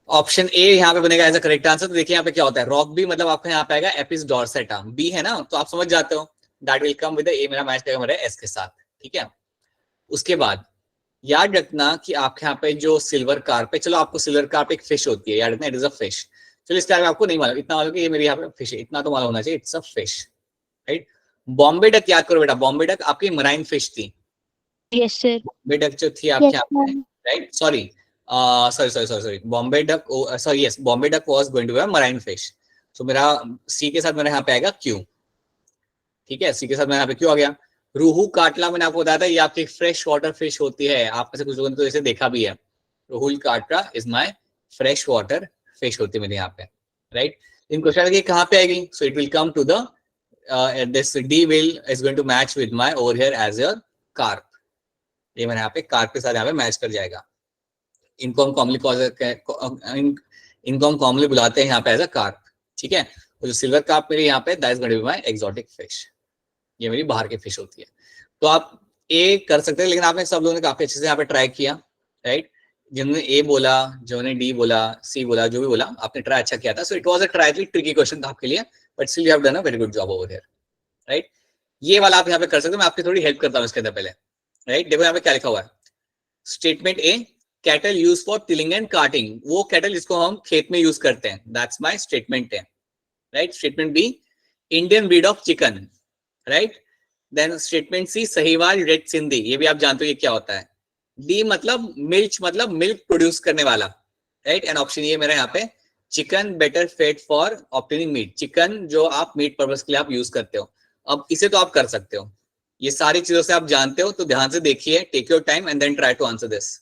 ऑप्शन ए यहाँ पे बनेगा एज अ करेक्ट आंसर। तो देखिए यहाँ पे क्या होता है, रॉक बी मतलब आपका यहाँ पे आएगा एपिस डॉर्सेटा, बी है ना, तो आप समझ जाते हो दैट विल कम विद ए, मेरा मैच करेगा मेरे एस के साथ, ठीक है। उसके बाद याद रखना कि आपके यहाँ पे जो सिल्वर कार्प है, चलो आपको सिल्वर कार्प एक फिश होती है, याद रखना इट इज अ फिश। चलो इस टाइम में आपको नहीं मालूम, इतना मालूम कि ये मेरी यहाँ पे फिश है, इतना तो मालूम होना चाहिए, it's a fish, right. Bombay duck याद करो बेटा, बॉम्बे डक आपकी मराइन फिश थी,
यस सर।
बॉम्बे डक जो थी आपके यहाँ पे, right, sorry Bombay duck, sorry yes, Bombay duck was going to be a marine fish. So मेरा सी के साथ मेरा यहाँ पे आएगा क्यू, ठीक है, सी के साथ मेरा यहाँ पे क्यू आ गया। रोहू काटला मैंने आपको बताया था ये आपकी फ्रेश वाटर फिश होती है, आप में से कुछ लोगों ने तो इसे देखा भी है। Rohu catla is my fresh water fish होती है मेरे यहाँ पे, राइट। इन क्वेश्चन की कहाँ पे आएगी, so it will come to the this D will is going to match with my over here as your carp, ये मैंने यहाँ पे कार्प के साथ यहाँ पे मैच कर जाएगा। इनको हम कॉमनली बुलाते हैं यहाँ पे एज अ कार्प, ठीक है। तो जो सिल्वर कार्प मेरे यहाँ पे that is going to be my exotic fish, ये मेरी बाहर की फिश होती है। तो आप ए कर सकते हैं, लेकिन आपने सब लोगों ने काफी अच्छे से यहाँ पे ट्राई किया, राइट। जिन्होंने ए बोला, जिन्होंने डी बोला, सी बोला, जो भी बोला आपने ट्राई अच्छा किया था। So it was a try tricky question था आपके लिए, but still you have done a very good job over here, right. ये वाला आप यहाँ पे कर सकते हो, मैं आपकी थोड़ी हेल्प करता हूँ इसके अंदर पहले, राइट। देखो यहाँ पे क्या लिखा हुआ है, statement A, cattle use for tilling and carting, वो कैटल जिसको हम खेत में यूज करते हैं, that's my statement A, right. Statement B, Indian breed of chicken, right. Then statement C, Sahiwal red Sindhi, ये भी आप जानते हो ये क्या होता है। डी मतलब मिल्क प्रोड्यूस करने वाला, राइट। एंड ऑप्शन ये मेरा यहाँ पे, chicken better fed for obtaining meat, chicken जो आप मीट पर्पस के लिए आप यूज करते हो। अब इसे तो आप कर सकते हो, ये सारी चीजों से आप जानते हो, तो ध्यान से देखिए, take your time and then try to answer this.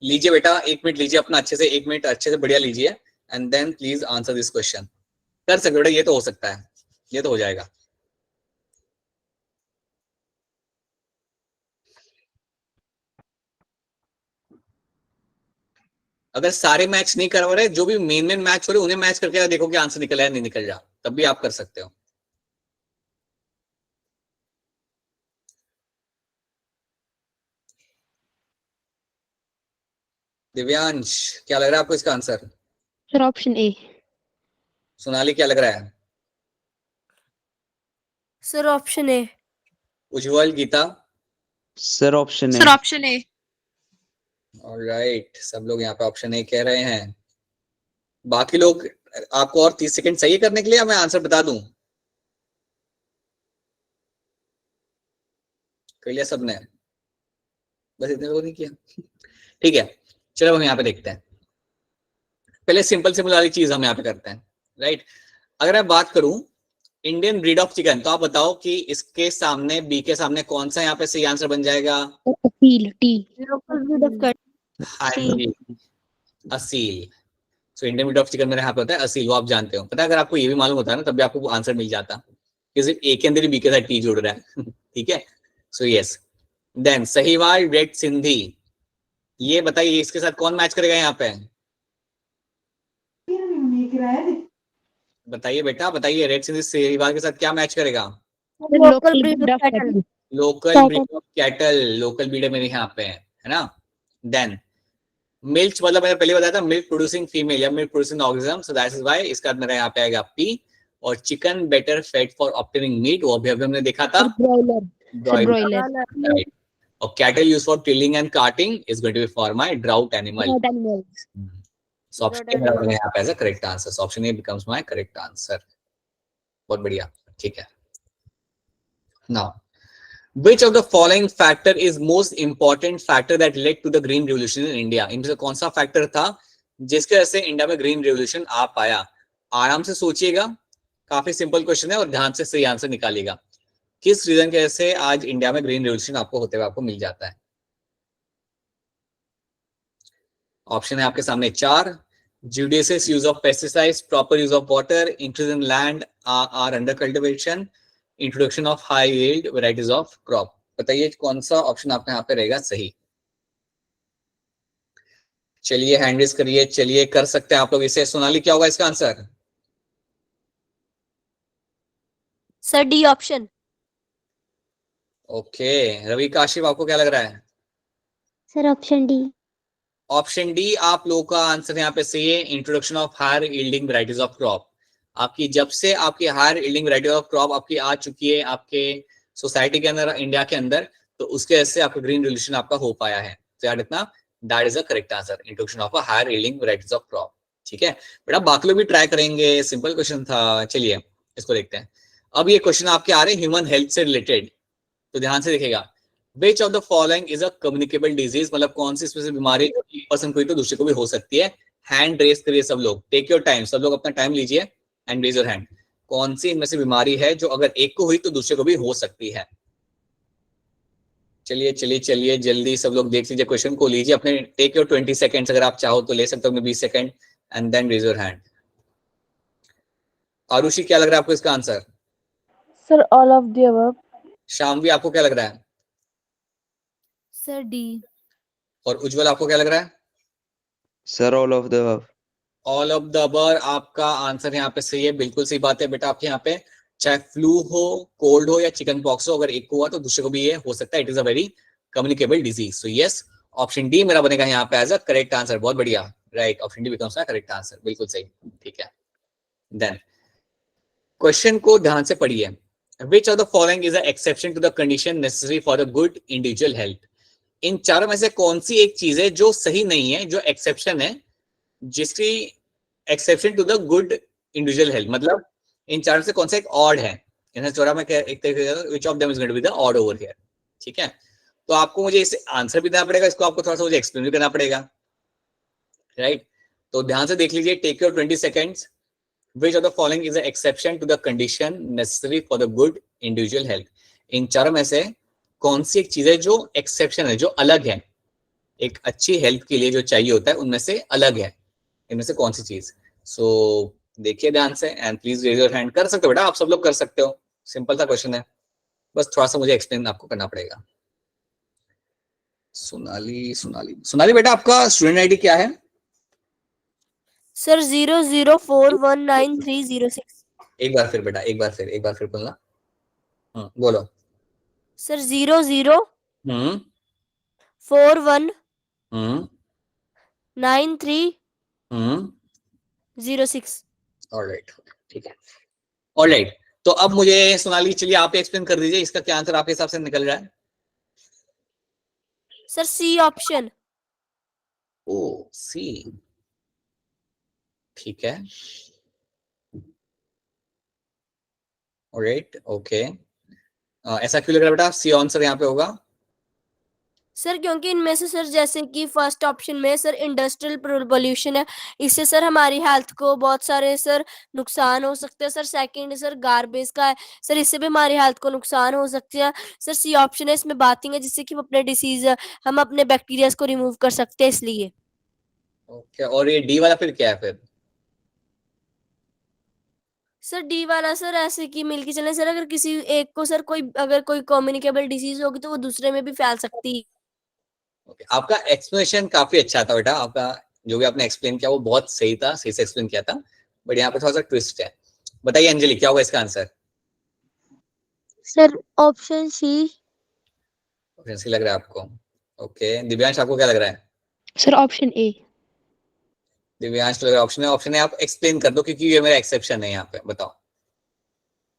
लीजिए बेटा 1 मिनट लीजिए अपना, अच्छे से 1 मिनट अच्छे से बढ़िया लीजिए, and then please answer this question. कर सकते हो बेटा, ये तो हो सकता है, ये तो हो जाएगा। अगर सारे मैच नहीं करवा रहे, जो भी मेन मैच हो रहे उन्हें मैच करके देखो कि आंसर निकल है नहीं निकल जा, तब भी आप कर सकते हो। दिव्यांश, क्या लग रहा है आपको इसका answer?
Sir option A.
Sonali, क्या लग रहा है?
Sir option A.
Ujjwal, Geeta?
Sir option
sir
A.
Option A.
Alright, सब लोग यहाँ पे ऑप्शन ए कह रहे हैं। बाकी लोग, आपको और 30 सेकंड सही करने के लिए मैं आंसर बता दूं? कर लिया सबने? बस इतने लोगों ने किया, ठीक है। चलो हम यहाँ पे देखते हैं, पहले सिंपल वाली चीज हम यहाँ पे करते हैं, राइट। अगर मैं बात करूं इंडियन ब्रीड ऑफ चिकन, तो आप बताओ कि इसके सामने, बी के सामने कौन सा यहाँ पे सही आंसर बन जाएगा?
Aseel, T.
Local breed of cattle.
हाँ जी, Aseel. So Indian breed of chicken मेरे यहाँ पे होता है असील, वो आप जानते हो। पता है, अगर आपको ये भी मालूम होता है ना, तब भी आपको आंसर मिल जाता, क्योंकि ए के अंदर ही बी के साथ टी जुड़ रहा है ठीक है। So yes, then Sahiwal red Sindhi, ये बताइए इसके साथ कौन मैच करेगा यहाँ पे? बताइए बेटा, बताइए, रेड सिंधी सहीवाल के साथ क्या मैच करेगा?
Local breed of cattle.
Local breed of cattle, local breed है मेरे यहाँ पे, है ना। देन मिल्क मतलब मैंने पहले बताया था, मिल्क प्रोड्यूसिंग फीमेल या milk producing organism, so that is why इसका मेरा यहाँ पे आएगा पी। और chicken better fed for obtaining meat, वो अभी हमने देखा था,
ब्रॉयलर।
राइट। और cattle use for tilling and carting is going to be for my draught animal. So option A मेरा यहाँ पे as a correct answer, so option A becomes my correct answer. बहुत बढ़िया, ठीक है। Now which of the following factor is most important factor that led to the green revolution in India? इनमें से कौन सा फैक्टर था जिसके वजह से इंडिया में ग्रीन रेवोल्यूशन आ पाया? आराम से सोचिएगा, काफी सिंपल क्वेश्चन है, और ध्यान से सही आंसर निकालिएगा। किस रीजन की वजह से आज इंडिया में ग्रीन रेवोल्यूशन आपको होते हुए आपको मिल जाता है? ऑप्शन है आपके सामने 4. Judicious use of pesticides, proper use of water, increase in land are under cultivation, introduction of high yield varieties of crop. बताइए कौन सा ऑप्शन आपका यहाँ पे रहेगा सही. चलिए हैंड रेज करिए. चलिए कर सकते हैं आप लोग इसे. सोनाली क्या होगा इसका answer?
Sir D option.
Okay. Ravi Kashif आपको क्या लग रहा है?
Sir option D.
Option D आप लोगों का आंसर यहाँ पे सही है. Introduction of higher yielding varieties of crop. आपकी जब से आपकी higher yielding variety of crop आपकी आ चुकी है आपके सोसाइटी के अंदर, इंडिया के अंदर, तो उसके वजह से आपका ग्रीन रेवोल्यूशन आपका हो पाया है. तो याद रखना that is a correct answer. Introduction of higher yielding varieties of crop. ठीक है बेटा, बाकी लोग भी ट्राई करेंगे. सिंपल क्वेश्चन था. चलिए इसको देखते हैं. अब ये क्वेश्चन आपके आ रहे हैं ह्यूमन हेल्थ से रिलेटेड, तो ध्यान से देखिएगा. Which of the following is a communicable disease? मतलब कौन सी इसमें से बीमारी एक पर्सन को ही तो दूसरे को भी हो सकती है. हैंड रेज करिए सब लोग. Take your time. सब लोग अपना टाइम लीजिए एंड रेज योर हैंड. कौन सी इनमें से बीमारी है जो अगर एक को हुई तो दूसरे को भी हो सकती है? चलिए चलिए चलिए जल्दी सब लोग देख लीजिए. क्वेश्चन को लीजिए अपने. Take your 20 seconds. अगर आप चाहो तो ले सकते हो अपने 20 second and then raise your hand. Arushi क्या लग रहा है आपको इसका answer?
Sir all of the above.
Shamvi आपको क्या लग रहा है?
Sir D.
और उज्जवल आपको क्या लग रहा है?
Sir all of the above.
All of the above आपका आंसर यहाँ पे सही है. बिल्कुल सही बात है बेटा. आपके यहाँ पे चाहे फ्लू हो, कोल्ड हो या चिकन पॉक्स हो, अगर एक को हुआ तो दूसरे को भी ये हो सकता है. It is a very communicable disease. So yes, option D मेरा बनेगा यहाँ पे एज अ करेक्ट आंसर. बहुत बढ़िया. Right, option D becomes correct answer. बिल्कुल सही. ठीक है. देन क्वेश्चन को ध्यान से पढ़िए. Which of the following is an exception to the condition necessary for the good individual health? इन चारों में से कौन सी एक चीज है जो सही नहीं है, जो एक्सेप्शन है, जिसकी exception to the good individual health? मतलब इन चारों से कौन सा एक ऑड है? इन्हें चौरा में एक तरीके which of them is going to be the odd over here. ठीक है, तो आपको मुझे इसे आंसर भी देना पड़ेगा. इसको आपको थोड़ा सा मुझे एक्सप्लेन भी करना पड़ेगा. राइट, तो ध्यान से देख लीजिए. Take your 20 seconds. Which of the following is an exception to the condition necessary for the good individual health? इन चारों में से कौन सी एक चीज है जो एक्सेप्शन है, जो अलग है, एक अच्छी हेल्थ के लिए जो चाहिए होता है उनमें से अलग है? इनमें से कौन सी चीज? सो देखिए ध्यान से and please raise your hand. कर सकते हो बेटा, आप सब लोग कर सकते हो. सिंपल सा क्वेश्चन है, बस थोड़ा सा मुझे एक्सप्लेन आपको करना पड़ेगा. सोनाली सोनाली सोनाली बेटा, आपका स्टूडेंट आईडी क्या है?
सर 00419306.
एक बार फिर बेटा, एक बार फिर बोलना. बोलो.
सर 00419306.
ऑलराइट, ठीक है. ऑलराइट, तो अब मुझे सोनाली चलिए आप एक्सप्लेन कर दीजिए इसका क्या आंसर आपके हिसाब से निकल रहा है.
Sir C option.
ओ सी, ठीक है. Alright, okay. ऐसा क्यों लग रहा है बेटा सी आंसर यहाँ पे होगा?
सर क्योंकि इनमें से सर जैसे कि फर्स्ट ऑप्शन में सर इंडस्ट्रियल पोल्यूशन है, इससे सर हमारी हेल्थ को बहुत सारे सर नुकसान हो सकते हैं. सर सेकंड सर गार्बेज का है, सर इससे भी हमारी हेल्थ को नुकसान हो सकते हैं. सर सी ऑप्शन है, इसमें बाथिंग है जिससे कि हम अपने बैक्टीरिया को रिमूव कर सकते हैं, इसलिए.
ओके, और ये डी वाला फिर क्या है फिर?
सर डी वाला सर ऐसे कि मिलके चले सर, अगर किसी एक को सर अगर कोई कम्युनिकेबल डिजीज होगी तो वो दूसरे में भी फैल सकती है.
ओके, आपका एक्सप्लेनेशन काफी अच्छा था बेटा. आपका जो भी आपने एक्सप्लेन किया वो बहुत सही था, सही से एक्सप्लेन किया था. बट यहाँ पे थोड़ा सा ट्विस्ट है. बताइए अंजलि क्या होगा इसका answer?
Sir option C.
Option C लग रहा है आपको? ओके. दिव्यांश आपको क्या लग रहा है?
सर ऑप्शन ए.
दिव्यांश लग रहा है ऑप्शन है. आप एक्सप्लेन कर दो क्योंकि ये मेरा एक्सेप्शन है यहाँ पे. बताओ.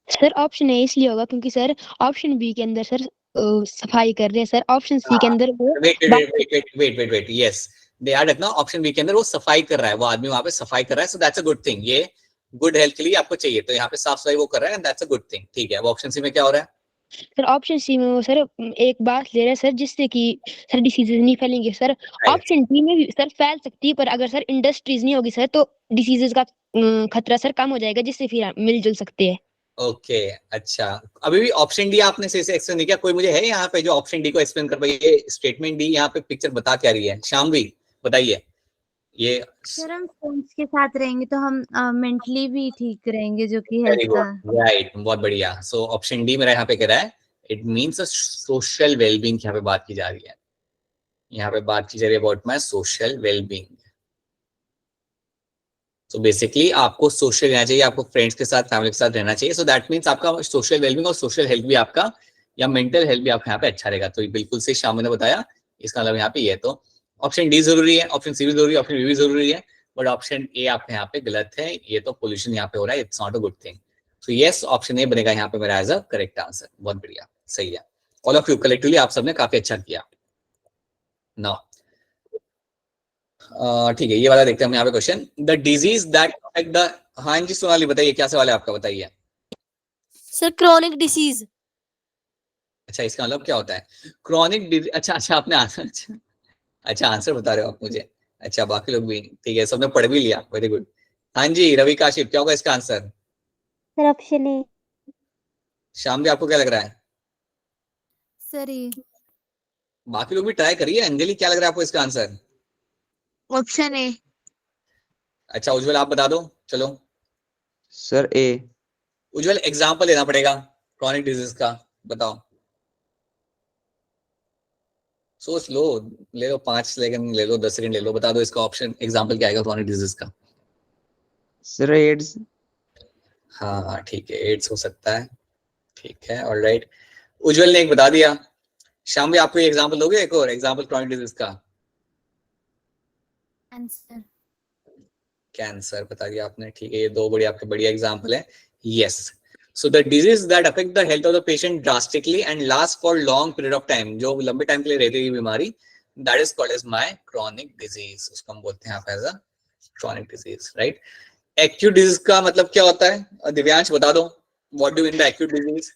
सर ऑप्शन ए इसलिए होगा क्योंकि सर ऑप्शन बी के अंदर सर सफाई कर रहे हैं. सर ऑप्शन सी के अंदर वो
वेट यस, दे आर रखना. ऑप्शन बी के अंदर वो सफाई कर रहा है, वो आदमी वहां पे सफाई कर रहा है. So that's a good thing. ये गुड हेल्थ के लिए आपको चाहिए, तो यहाँ पे साफ सफाई वो कर रहा है, दैट्स अ गुड थिंग. ठीक है, वो ऑप्शन सी में क्या हो रहा है?
सर ऑप्शन सी में वो सर एक बात ले रहे हैं सर जिससे कि सर डिसीजेज नहीं फैलेंगे. सर ऑप्शन डी में भी सर फैल सकती है, पर अगर सर इंडस्ट्रीज नहीं होगी सर तो डिसीजेज का खतरा सर कम हो जाएगा, जिससे फिर मिलजुल सकते हैं.
ओके, अच्छा. अभी भी ऑप्शन डी आपने सही से एक्सप्लेन नहीं किया. कोई मुझे है यहाँ पे जो ऑप्शन डी को एक्सप्लेन कर पाए? ये स्टेटमेंट डी यहाँ पे पिक्चर बता क्या रही है? शाम भी बताइए. ये
सर हम फ्रेंड्स के साथ रहेंगे तो हम मेंटली भी ठीक रहेंगे, जो कि
वेरी
हेल्थ का।
गुड, राइट, बहुत बढ़िया। सो ऑप्शन डी मेरा यहाँ पे कह रहा है इट मीन्स सोशल वेलबींग की यहाँ पे बात की जा रही है। यहाँ पे बात की जा रही है about my social wellbeing. So basically आपको सोशल रहना चाहिए, आपको फ्रेंड्स के साथ फैमिली के साथ रहना चाहिए। सो दैट मीन्स आपका सोशल वेलबींग और सोशल हेल्थ भी आपका या मेंटल हेल्थ भी आपका यहाँ पे अच्छा रहेगा। तो ये बिल्कुल से शाम ने बताया, इसका मतलब यहाँ पे ये। तो ऑप्शन डी जरूरी है, ऑप्शन सी भी जरूरी है, ऑप्शन बी भी जरूरी है, बट ऑप्शन ए आपके यहाँ पे गलत है। ये तो पोल्यूशन यहाँ पे हो रहा है, it's not a good thing. So yes, option A बनेगा यहाँ पे मेरा एज अ करेक्ट आंसर। बहुत बढ़िया, सही है। ऑल ऑफ यू कलेक्टिवली आप सबने काफी अच्छा किया। नाउ ठीक है, ये वाला देखते हैं हम यहाँ पे question. The disease that affect the, हाँ जी सोनाली बताइए क्या सवाल है आपका, बताइए।
Sir chronic disease.
अच्छा, इसका मतलब क्या होता है क्रॉनिक डिजीज? अच्छा अच्छा, आपने आंसर, अच्छा आंसर बता रहे हो आप मुझे। अच्छा, बाकी लोग भी ठीक है, सबने पढ़ भी लिया, वेरी गुड। हाँ जी रवि काशिप, क्या होगा इसका आंसर?
सर ऑप्शन ए।
शाम भी आपको क्या लग रहा है?
सर ये
बाकी लोग भी ट्राई करिए। अंजलि क्या लग रहा है आपको इसका आंसर?
Option A.
अच्छा उज्जवल आप बता दो, चलो।
सर ए।
उज्जवल एग्जाम्पल लेना पड़ेगा क्रॉनिक डिजीज का, बताओ। सोच लो, ले लो 5 सेकंड, ले लो 10 सेकंड ले लो, बता दो इसका ऑप्शन एग्जाम्पल क्या आएगा क्रॉनिक डिजीज का।
Sir AIDS.
हाँ ठीक है, एड्स हो सकता है, ठीक है, ऑलराइट। उज्जवल ने एक बता दिया। शाम भी आपको एग्जाम्पल दोगे, एक और एग्जाम्पल क्रॉनिक डिजीज का?
आंसर
कैंसर बता दिया आपने, ठीक है, ये दो बड़ी आपके बढ़िया एग्जाम्पल है। Yes, so the disease that affect the health of the patient drastically and last for long period of time, जो लंबे टाइम के लिए रहती है बीमारी, that is called as my chronic disease. उसको हम बोलते हैं आप as a chronic disease, right. Acute disease का मतलब क्या होता है? दिव्यांश बता दो, what do mean the acute disease?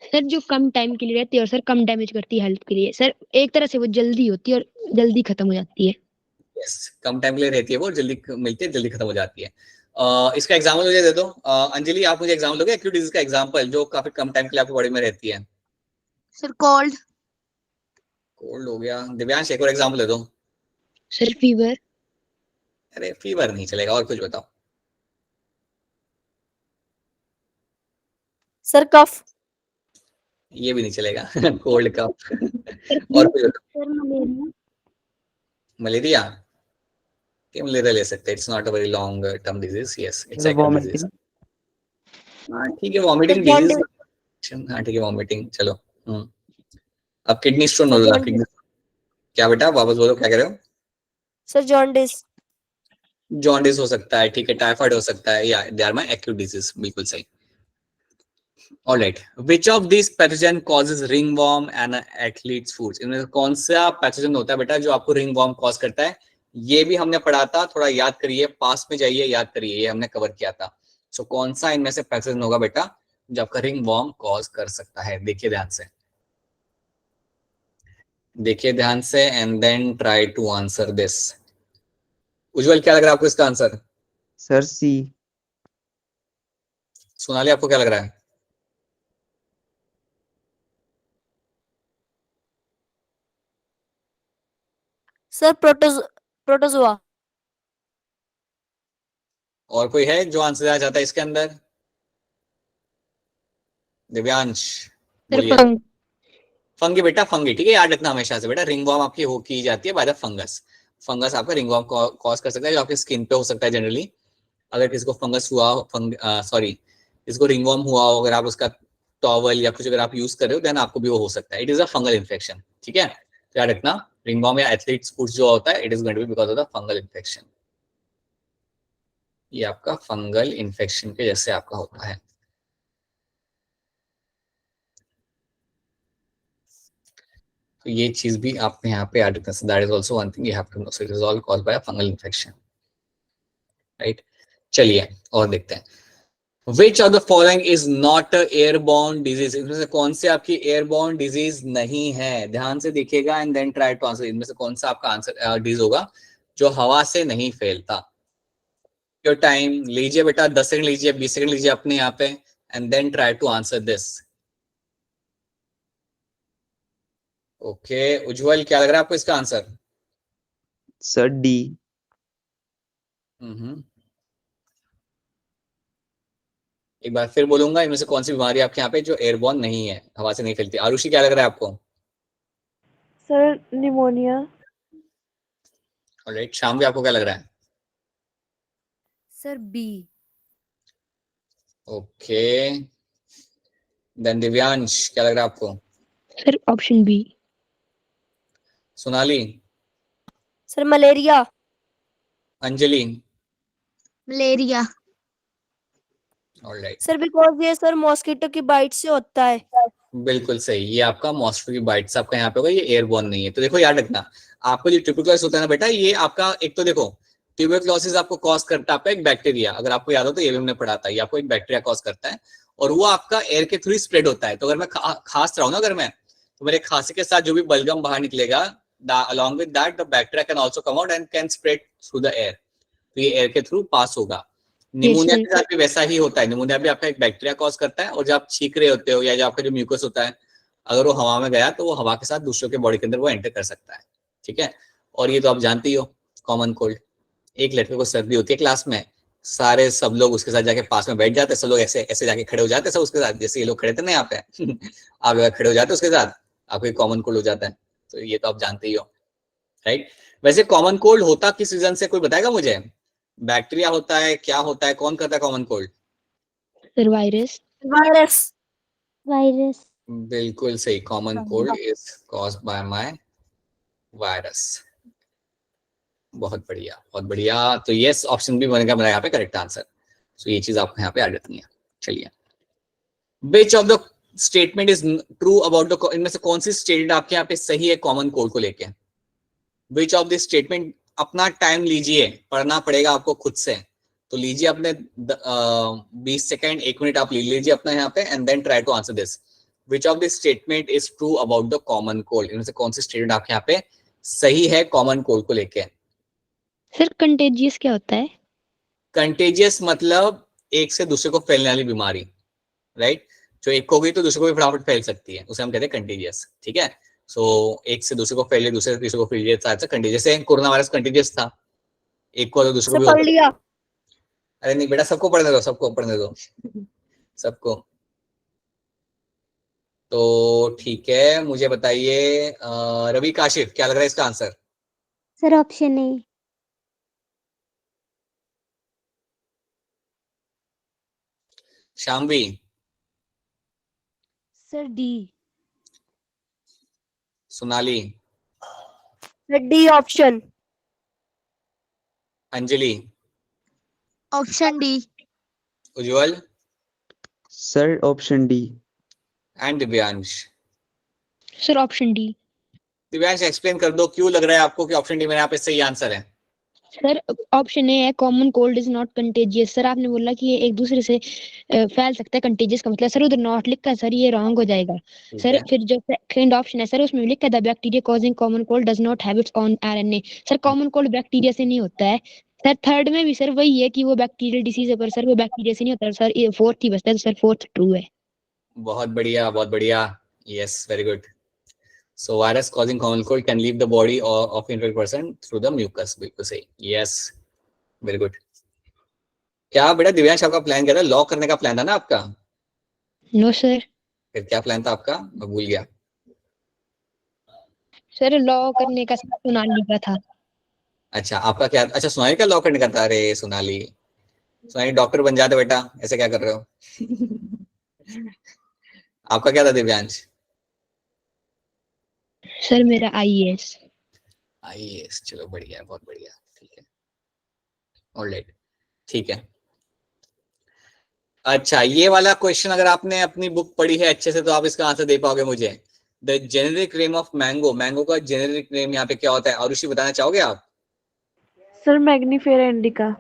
Sir जो कम टाइम के लिए रहती है और सर कम डैमेज करती है हेल्थ के लिए। सर एक तरह से वो जल्दी होती है और जल्दी खत्म हो जाती है।
यस, कम टाइम के लिए रहती है वो, जल्दी मिलती है, जल्दी खत्म हो जाती है। इसका एग्जाम्पल मुझे दे दो। अंजलि आप मुझे एग्जाम्पल दोगे एक्यूट डिजीज का एग्जाम्पल, जो काफी कम टाइम के लिए आपकी बॉडी में रहती है?
Sir cold.
कोल्ड हो गया। दिव्यांश एक और एग्जाम्पल दे दो।
Sir fever.
अरे फीवर नहीं चलेगा, और कुछ बताओ।
सर कफ।
ये भी नहीं चलेगा कोल्ड का।
सर
और कुछ बताओ।
Sir malaria.
मलेरिया? मलेरिया ले सकते हैं, it's not a very long term disease. Yes it's
sir
acute disease.
Vomiting.
हाँ ठीक है, वॉमिटिंग डिजीज। हाँ ठीक है, वॉमिटिंग, चलो। अब किडनी स्टोन बोलो, किडनी। क्या बेटा वापस बोलो, क्या कह रहे हो?
Sir jaundice.
जॉन्डिस हो सकता है, ठीक है, टाइफाइड हो सकता है, या they are my acute disease, बिल्कुल सही। Alright, which of this pathogen causes ringworm and athlete's foods? इनमें से कौन सा पैथोजन होता है बेटा जो आपको रिंगवॉर्म कॉज करता है? ये भी हमने पढ़ा था, थोड़ा याद करिए, पास में जाइए, याद करिए, ये हमने कवर किया था। सो कौन सा इनमें से पैथोजन होगा बेटा जो आपका रिंगवॉर्म कॉज कर सकता है? देखिए ध्यान से, देखिए ध्यान से, and then try to answer this. Ujjwal क्या लग रहा है आपको इसका आंसर?
सर सी।
सोनाली आपको क्या लग रहा है?
Sir protozoa.
और कोई है जो आंसर देना चाहता है इसके अंदर? दिव्यांश
सर
बोलिए।
फंग।
फंगी बेटा, फंगी, ठीक है, याद रखना हमेशा से बेटा, रिंगवॉर्म आपकी हो की जाती है बाय द फंगस। फंगस आपका रिंगवॉर्म कॉज कर सकता है, जो आपकी स्किन पे हो सकता है जनरली। अगर किसी को फंगस हुआ, सॉरी, किसी को रिंगवॉर्म हुआ हो, अगर आप उसका टॉवल या कुछ अगर आप यूज कर रहे हो, देन आपको भी वो हो सकता है। It is a fungal infection, ठीक है, तो याद रखना रिंगवॉर्म या एथलीट्स फूड जो होता है, it is going to be because of the fungal infection. ये आपका फंगल इन्फेक्शन के जैसे आपका होता है। तो ये चीज भी आपने यहाँ पे याद रखना, that is also one thing you have to know, so it is all caused by a fungal infection, right. चलिए और देखते हैं, Which of the following is not a airborne disease? इनमें से कौन से आपकी एयरबॉर्न डिजीज नहीं है? ध्यान से देखिएगा and then try to answer. इनमें से कौन सा आपका आंसर डिजीज होगा जो हवा से नहीं फैलता? योर टाइम लीजिए बेटा, 10 सेकंड लीजिए, 20 सेकंड लीजिए अपने यहाँ पे, and then try to answer this. Okay Ujjwal क्या लग रहा है आपको इसका आंसर?
Sir D.
एक बार फिर बोलूंगा, इनमें से कौन सी बीमारी आपके यहाँ पे जो एयरबॉर्न नहीं है, हवा से नहीं फैलती? आरुषि क्या लग रहा है आपको?
Sir pneumonia.
ऑलराइट, शाम भी आपको क्या लग रहा है?
Sir B.
Okay, then Divyansh क्या लग रहा है आपको?
Sir option B.
Sonali?
Sir malaria.
Anjali?
Malaria.
Alright,
sir because ये सर मॉस्किटो की बाइट से होता है।
बिल्कुल सही, ये आपका मॉस्किटो की बाइट से आपका यहाँ पे होगा, ये एयरबॉर्न नहीं है। तो देखो याद रखना, आपको जो ट्यूबरकुलोसिस होता है ना बेटा, ये आपका एक तो देखो ट्यूबरकुलोसिस आपको कॉज करता है आपका एक बैक्टीरिया, अगर आपको याद हो तो ये भी हमने पढ़ा था, ये आपको एक बैक्टीरिया कॉज करता है और वो आपका एयर के थ्रू स्प्रेड होता है। तो अगर मैं खांस रहा हूँ ना, अगर मैं, तो मेरे खांसी के साथ जो भी बलगम बाहर निकलेगा, along with that the bacteria can also come out and can spread through the air, तो ये एयर के थ्रू पास होगा। निमोनिया के साथ भी वैसा ही होता है, निमोनिया भी आपका एक बैक्टीरिया कॉज करता है, और जब आप छींक रहे होते हो या जो आपका जो म्यूकस होता है, अगर वो हवा में गया तो वो हवा के साथ दूसरों के बॉडी के अंदर वो एंटर कर सकता है, ठीक है। और ये तो आप जानते ही हो, कॉमन कोल्ड, एक लड़के को सर्दी होती है क्लास में, सारे सब लोग उसके साथ जाके पास में बैठ जाते हैं, सब लोग ऐसे ऐसे जाके खड़े हो जाते हैं सब उसके साथ, जैसे ये लोग खड़े थे ना यहाँ पे आप अगर खड़े हो जाते उसके साथ, आपको कॉमन कोल्ड हो जाता है। तो ये तो आप जानते ही हो, राइट। वैसे कॉमन कोल्ड होता किस रीजन से, कोई बताएगा मुझे? बैक्टीरिया होता है, क्या होता है, कौन करता है common cold?
Sir virus.
Virus.
Virus.
बिल्कुल सही, common cold is caused by my virus. बहुत बढ़िया, बहुत बढ़िया। तो यस, ऑप्शन बी बनेगा मेरा यहाँ पे करेक्ट आंसर। सो ये चीज आपको यहाँ पे याद रखनी है। चलिए, विच of the statement is true about the, इनमें से कौन सी स्टेटमेंट आपके यहाँ पे सही है कॉमन कोल्ड को लेके? विच ऑफ दिस स्टेटमेंट, अपना टाइम लीजिए, पढ़ना पड़ेगा आपको खुद से, तो लीजिए अपने 20 सेकेंड 1 मिनट आप ले लीजिए अपना यहाँ पे, and then try to answer this. Which of this statement is true about the common cold, इनमें से कौन सी स्टेटमेंट आपके यहाँ पे सही है कॉमन कोल्ड को लेके?
सर कंटेजियस क्या होता है?
कंटेजियस मतलब एक से दूसरे को फैलने वाली बीमारी, राइट। जो एक को गई तो दूसरे को भी फटाफट फैल सकती है, उसे हम कहते हैं कंटेजियस, ठीक है। सो एक से दूसरे को फैले, दूसरे से तीसरे को फैलिए, कंटेजियस है। कोरोना वायरस कंटेजियस था, एक को तो दूसरे को भी
पढ़ लिया।
अरे नहीं बेटा, सबको पढ़ने दो, सबको पढ़ने दो सबको। तो ठीक है, मुझे बताइए रवि काशिफ, क्या लग रहा है इसका answer?
Sir option A.
Shamvi?
Sir D.
Sonali?
D option.
Anjali?
Option D.
Ujjwal?
Sir option D.
And Divyansh?
Sir option D.
Divyansh explain कर दो, क्यों लग रहा है आपको कि ऑप्शन डी मेरे यहाँ पे सही आंसर है?
सर ऑप्शन ए है, common cold is not contagious. Sir आपने बोला कि ये एक दूसरे से फैल सकता है, कंटेजियस का मतलब सर उधर नॉट लिखा है सर, ये रॉन्ग हो जाएगा सर। फिर जो सेकंड ऑप्शन है सर, उसमें लिखा है the bacteria causing common cold does not have its own RNA. Sir common cold bacteria से नहीं होता है सर। थर्ड में भी सर वही है कि वो बैक्टीरियल डिसीज है, पर सर वो बैक्टीरिया से नहीं होता सर। ये फोर्थ ही बचता है, तो सर फोर्थ ट्रू है।
बहुत बढ़िया, बहुत बढ़िया, yes, very good. So virus causing common cold can leave the body of infected person through the mucus, बिल्कुल सही, yes, very good। क्या बेटा दिव्यांश आपका प्लान क्या था? लॉ करने का प्लान था ना आपका?
No sir.
फिर क्या प्लान था आपका, मैं भूल गया।
सर लॉ करने का सोनाली का था।
अच्छा, आपका क्या? अच्छा, सोनाली का लॉ करने का था। अरे सोनाली, सोनाली डॉक्टर बन जाते बेटा, ऐसे क्या कर रहे हो आपका क्या था दिव्यांश?
सर मेरा आईएएस।
आईएएस, चलो बढ़िया है, बहुत बढ़िया, ठीक है, ऑलराइट, ठीक है। अच्छा, ये वाला क्वेश्चन अगर आपने अपनी बुक पढ़ी है अच्छे से तो आप इसका आंसर दे पाओगे मुझे। The generic name of mango, mango का जेनेरिक नेम यहाँ पे क्या होता है? आरुषि बताना चाहोगे आप?
Sir Mangifera indica.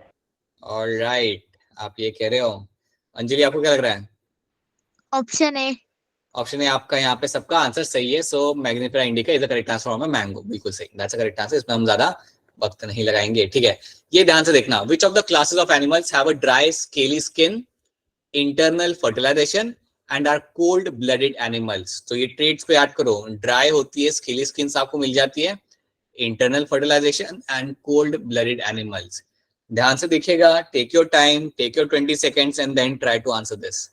ऑलराइट, आप ये कह रहे हो। अंजलि आपको क्या लग रहा है?
Option A.
ऑप्शन ए आपका यहाँ पे सबका आंसर सही है। So Mangifera indica is the correct answer for mango, बिल्कुल सही, दैट्स द करेक्ट आंसर। इसमें हम ज्यादा वक्त नहीं लगाएंगे, ठीक है। ये ध्यान से देखना, which of the classes of animals have a dry scaly skin, internal fertilisation and are cold blooded animals. तो ये ट्रेड्स को याद करो, ड्राई होती है, स्केली स्किन आपको मिल जाती है, internal fertilisation and cold blooded animals. ध्यान से देखिएगा, take your time, take your 20 seconds and then try to answer this.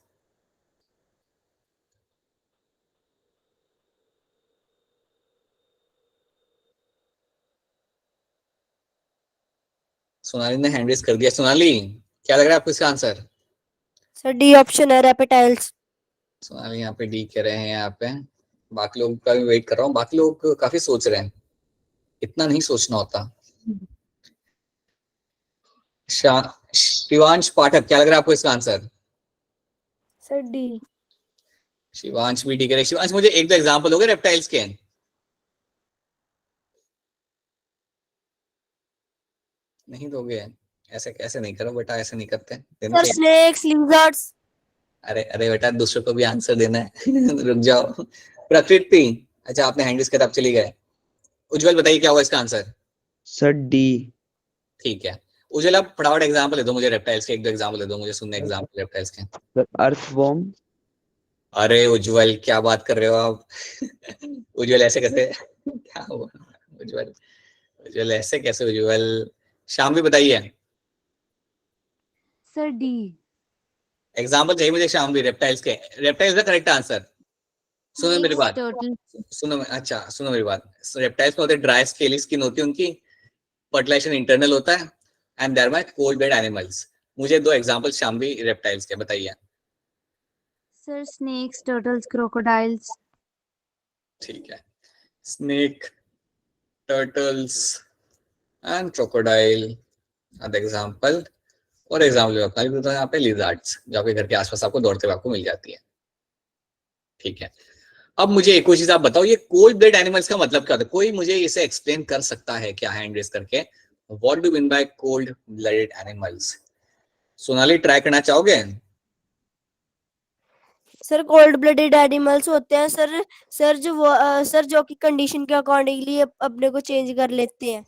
Sonali ने हैंड रेज कर दिया. सोनाली, क्या लग रहा है आपको इसका आंसर?
सर डी ऑप्शन है, रेप्टाइल्स.
सोनाली यहाँ पे डी कह रहे हैं. यहाँ पे बाकी लोग का भी वेट कर रहा हूँ. बाकी लोग काफी सोच रहे हैं, इतना नहीं सोचना होता. शिवांश पाठक, क्या लग रहा है आपको इसका आंसर?
Sir D.
शिवांश भी डी कह रहे हैं. शिवांश, मुझे एक दो एग्जांपल दोगे रेप्टाइल्स के? नहीं दोगे? ऐसे कैसे नहीं करो बेटा, ऐसे नहीं करते.
Sir snakes, lizards.
अरे अरे बेटा, दूसरों को भी आंसर देना है. रुक जाओ. प्रकृति, अच्छा आपने हैंड रेज किया, आप चली गए. उज्जवल बताइए क्या होगा इसका आंसर?
Sir D.
ठीक है. उज्जवल, आप फटाफट एग्जांपल दे दो मुझे रेप्टाइल्स के. एक दो एग्जांपल दे दो मुझे, सुनने एग्जांपल रेप्टाइल्स के.
Sir earthworm.
अरे उज्जवल, क्या बात कर रहे हो आप? उज्जवल ऐसे कैसे? क्या हुआ उज्जवल? उज्जवल ऐसे कैसे उज्जवल? शाम भी बताइए.
Sir D.
एग्जांपल चाहिए मुझे शाम भी रेप्टाइल्स के. रेप्टाइल्स का करेक्ट आंसर. सुनो मेरी बात,
टोटल.
सुनो मेरी बात. रेप्टाइल्स में होते ड्राई स्केली स्किन होती है उनकी, फर्टिलाइजेशन इंटरनल होता है, and thereby cold blood animals. मुझे दो एग्जांपल शाम भी रेप्टाइल्स के बताइए.
Sir snakes, turtles, crocodiles.
ठीक है. Snake, turtles and crocodile are the example. और एग्जांपल आपका यहाँ पे लिजर्ड्स, जो आपके घर के आसपास आपको दौड़ते हुए आपको मिल जाती है. ठीक है. अब मुझे एक और चीज आप बताओ, ये कोल्ड ब्लड एनिमल्स का मतलब क्या होता है? कोई मुझे इसे एक्सप्लेन कर सकता है क्या हैंड रेज करके? What do mean by cold blooded animals? Sonali, try करना चाहोगे?
सर कोल्ड ब्लडेड एनिमल्स होते हैं सर जो कि कंडीशन के अकॉर्डिंगली अपने को चेंज कर लेते हैं.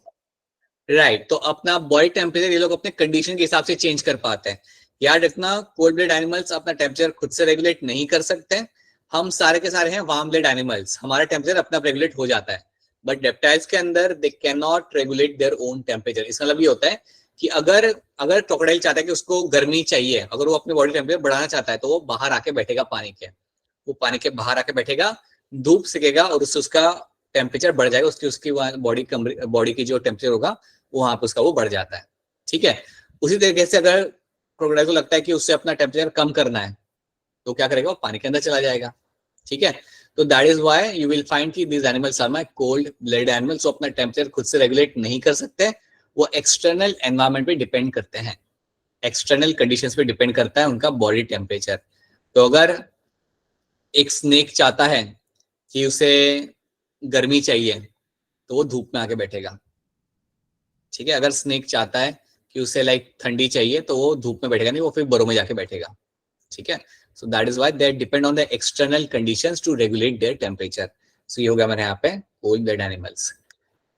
राइट. तो अपना बॉडी टेम्परेचर ये लोग अपने कंडीशन के हिसाब से चेंज कर पाते हैं. याद रखना, कोल्ड ब्लड एनिमल्स अपना टेम्परेचर खुद से रेगुलेट नहीं कर सकते. हम सारे के सारे हैं वार्म ब्लड एनिमल्स, हमारा टेम्परेचर अपना रेगुलेट हो जाता है. बट रेप्टाइल्स के अंदर they can not regulate their own temperature. इसका मतलब ये होता है कि अगर क्रोकोडाइल चाहता है कि उसको गर्मी चाहिए, अगर वो अपने बॉडी टेम्परेचर बढ़ाना चाहता है, तो वो बाहर आके बैठेगा पानी के. वो पानी के बाहर आके बैठेगा, धूप सेकेगा और उससे उसका टेम्परेचर बढ़ जाएगा. उसकी बॉडी की जो टेम्परेचर होगा वो वहां पे उसका वो बढ़ जाता है. ठीक है. उसी तरीके से अगर क्रोकोडाइल को लगता है कि उससे अपना टेम्परेचर कम करना है, तो क्या करेगा? वो पानी के अंदर चला जाएगा. ठीक है. तो that is why you will find कि these animals are my cold blooded animals. वो अपना टेम्परेचर खुद से रेगुलेट नहीं कर सकते, वो एक्सटर्नल एनवायरनमेंट पे डिपेंड करते हैं, एक्सटर्नल कंडीशंस पे डिपेंड करता है उनका बॉडी टेम्परेचर. तो अगर एक स्नेक चाहता है कि उसे गर्मी चाहिए, तो वो धूप में आके बैठेगा. ठीक है. अगर स्नेक चाहता है कि उसे लाइक ठंडी चाहिए, तो वो धूप में बैठेगा नहीं, वो फिर बरों में जाके बैठेगा. ठीक है. So that is why they depend on the external conditions to regulate their temperature. So ये हो गया मेरे यहाँ पे cold blooded animals.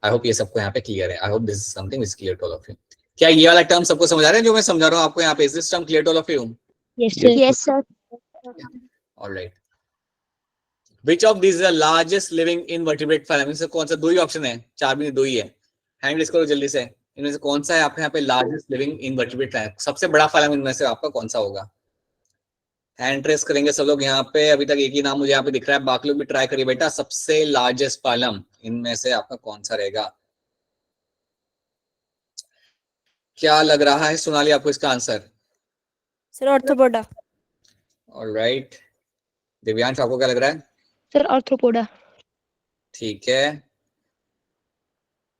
I hope ये सबको यहाँ पे clear है. I hope this is something which is clear to all of you. क्या ये वाला टर्म सबको समझ आ रहा है जो मैं समझा रहा हूँ आपको यहाँ पे? Is this term clear to all of you?
Yes, sir.
Yes, sir.
All right. Which of these is the largest living invertebrate phylum? इसमें कौन सा? दो ही ऑप्शन है, चार भी नहीं, दो ही है. हैंड रेज करो जल्दी से. इनमें से कौन सा है आपके यहाँ पे लार्जेस्ट लिविंग इनवर्टिब्रेट phylum? सबसे बड़ा phylum इनमें से आपका कौन सा होगा? हैंड रेस करेंगे सब लोग यहाँ पे. अभी तक एक ही नाम मुझे यहाँ पे दिख रहा है, बाकी लोग भी ट्राई करिए बेटा. सबसे लार्जेस्ट फाइलम इनमें से आपका कौन सा रहेगा? क्या लग रहा है सोनाली आपको इसका answer?
Sir arthropoda.
Alright. Divyansh, आपको क्या लग रहा है?
Sir arthropoda.
ठीक है.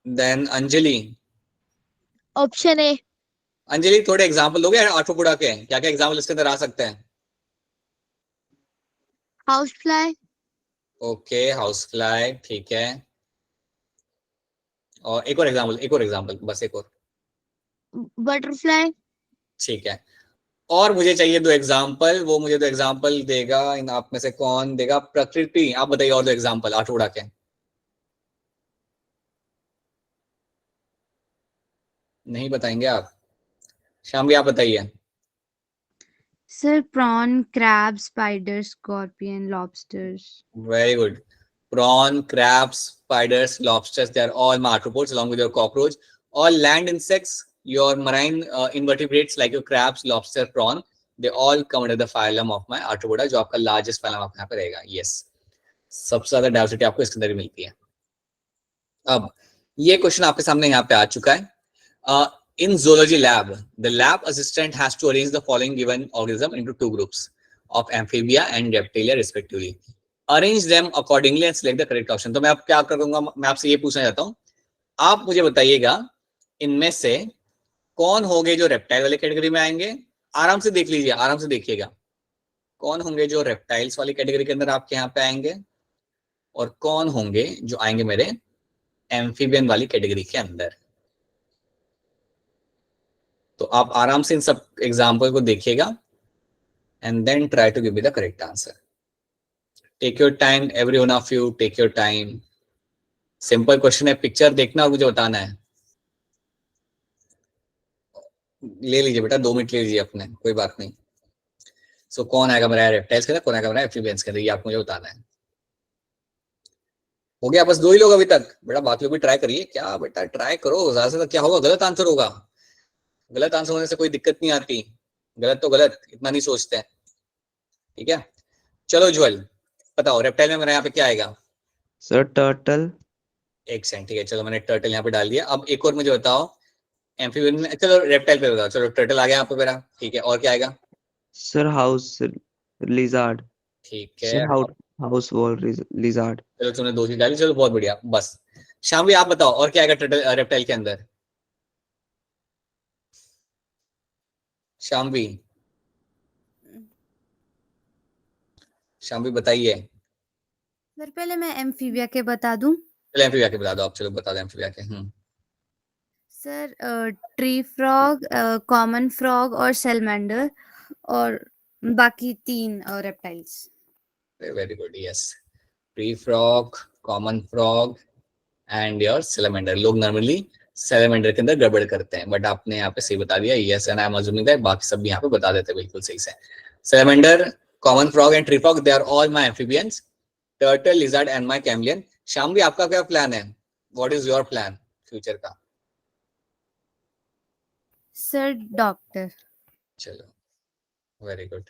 Then Anjali.
Option A.
Anjali, थोड़े एग्जांपल दोगे आर्थ्रोपोडा के? क्या क्या एग्जांपल इसके अंदर आ सकते हैं?
House fly.
Okay, house fly. ठीक है. और एक और एग्जांपल, बस एक और.
बटरफ्लाई.
ठीक है. और मुझे चाहिए दो एग्जांपल. वो मुझे दो एग्जांपल देगा इन आप में से कौन देगा? प्रकृति, आप बताइए और दो एग्जांपल आर्थ्रोपोडा के. नहीं बताएंगे आप? शाम भी आप बताइए.
Sir prawn, crab, spider, scorpion, lobsters.
Very good. Prawn, crabs, spiders, lobsters, they are all arthropods along with your cockroach. All land insects, your marine invertebrates like your crabs, lobster, prawn, they all come under the phylum of my Arthropoda, जो आपका largest phylum आपके यहाँ पे रहेगा. Yes, सबसे ज्यादा diversity आपको इसके अंदर ही मिलती है. अब ये क्वेश्चन आपके सामने यहाँ पे आ चुका है. In zoology lab, the lab assistant has to arrange the following given organism into two groups of amphibia and reptilia respectively. Arrange them accordingly and select the correct option. तो मैं अब क्या करूंगा, मैं आपसे ये पूछना चाहता हूँ, आप मुझे बताइएगा इनमें से कौन होंगे जो रेप्टाइल वाले कैटेगरी में आएंगे. आराम से देख लीजिए, आराम से देखिएगा, कौन होंगे जो रेप्टाइल्स वाली कैटेगरी के अंदर आपके यहाँ पे आएंगे और कौन होंगे जो आएंगे मेरे एम्फीबियन वाली कैटेगरी के अंदर. तो आप आराम से इन सब एग्जाम्पल को देखिएगा and then try to give me the correct answer. Take your time, every one of you, take your time. Simple question है, पिक्चर देखना और मुझे बताना है. ले लीजिए बेटा, 2 मिनट ले लीजिए अपने, कोई बात नहीं. सो कौन आएगा मेरा रेप्टाइल्स के अंदर, कौन आएगा मेरा एम्फीबियंस के अंदर, ये आपको मुझे बताना है. हो गया, बस 2 ही लोग अभी तक. बेटा बाकी लोग भी ट्राई करिए. क्या बेटा ट्राई करो, ज्यादा से क्या होगा, गलत आंसर होगा. गलत आंसर होने से कोई दिक्कत नहीं आती. गलत तो गलत, इतना नहीं सोचते हैं. ठीक है, चलो ज्वल बताओ रेप्टाइल में मेरा यहाँ पे क्या आएगा.
Sir turtle.
एक सेकंड, ठीक है, चलो मैंने टर्टल यहाँ पे डाल दिया. अब एक और मुझे बताओ एम्फीबियन में, चलो रेप्टाइल पे बताओ. चलो टर्टल आ गया यहाँ पे मेरा, ठीक है, और क्या आएगा.
Sir house lizard.
ठीक है,
सर हाउस वॉल लिजार्ड.
चलो तुमने 2 चीज डाली, चलो बहुत बढ़िया. बस शाम भी आप बताओ और क्या आएगा टर्टल रेप्टाइल के अंदर. शाम भी बताइए.
सर पहले मैं एम्फीबिया के बता दूं.
चलो एम्फीबिया के बता दो आप. चलो बता दो एम्फीबिया के.
Sir tree frog, common frog और सेलमेंडर, और बाकी 3 reptiles.
Very good. Yes, tree frog, common frog and your salamander. लोग नॉर्मली सेलेमेंडर के अंदर गड़बड़ करते हैं, बट आपने यहाँ पे सही बता दिया. Yes, and I am assuming that बाकी सब भी यहाँ पे बता देते हैं बिल्कुल सही से. Salamander, common frog and tree frog, they are all my amphibians. Turtle, lizard and my chameleon. Sham भी आपका क्या प्लान है, what is your plan future का.
Sir doctor.
चलो, very good.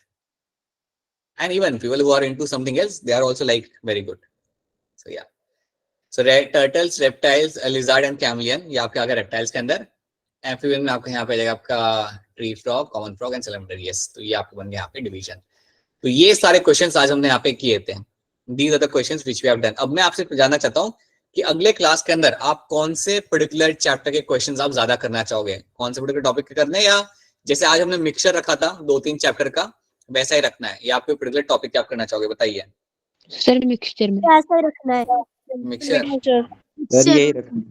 And even people who are into something else, they are also like very good. So yeah. So turtles, reptiles, lizard and chameleon, ये आपके आ गए reptiles के अंदर. Amphibian में आपके यहाँ पे जाएगा आपका tree frog, common frog and salamander. Yes, तो ये आपके बन गए यहाँ पे division. तो ये सारे questions आज हमने यहाँ पे किए थे. These are the questions which we have done. अब मैं आपसे जानना चाहता हूँ कि अगले क्लास के अंदर आप कौन से पर्टिकुलर चैप्टर के क्वेश्चंस आप ज्यादा करना चाहोगे, कौन से पर्टिकुलर टॉपिक के करने, या जैसे आज हमने मिक्सचर रखा था 2-3 चैप्टर का, वैसा ही रखना है, या आपको पर्टिकुलर टॉपिक क्या आप करना चाहोगे, बताइए.
सर मिक्सचर में
ऐसा ही रखना है.
मिक्सचर,
सर यही रखना.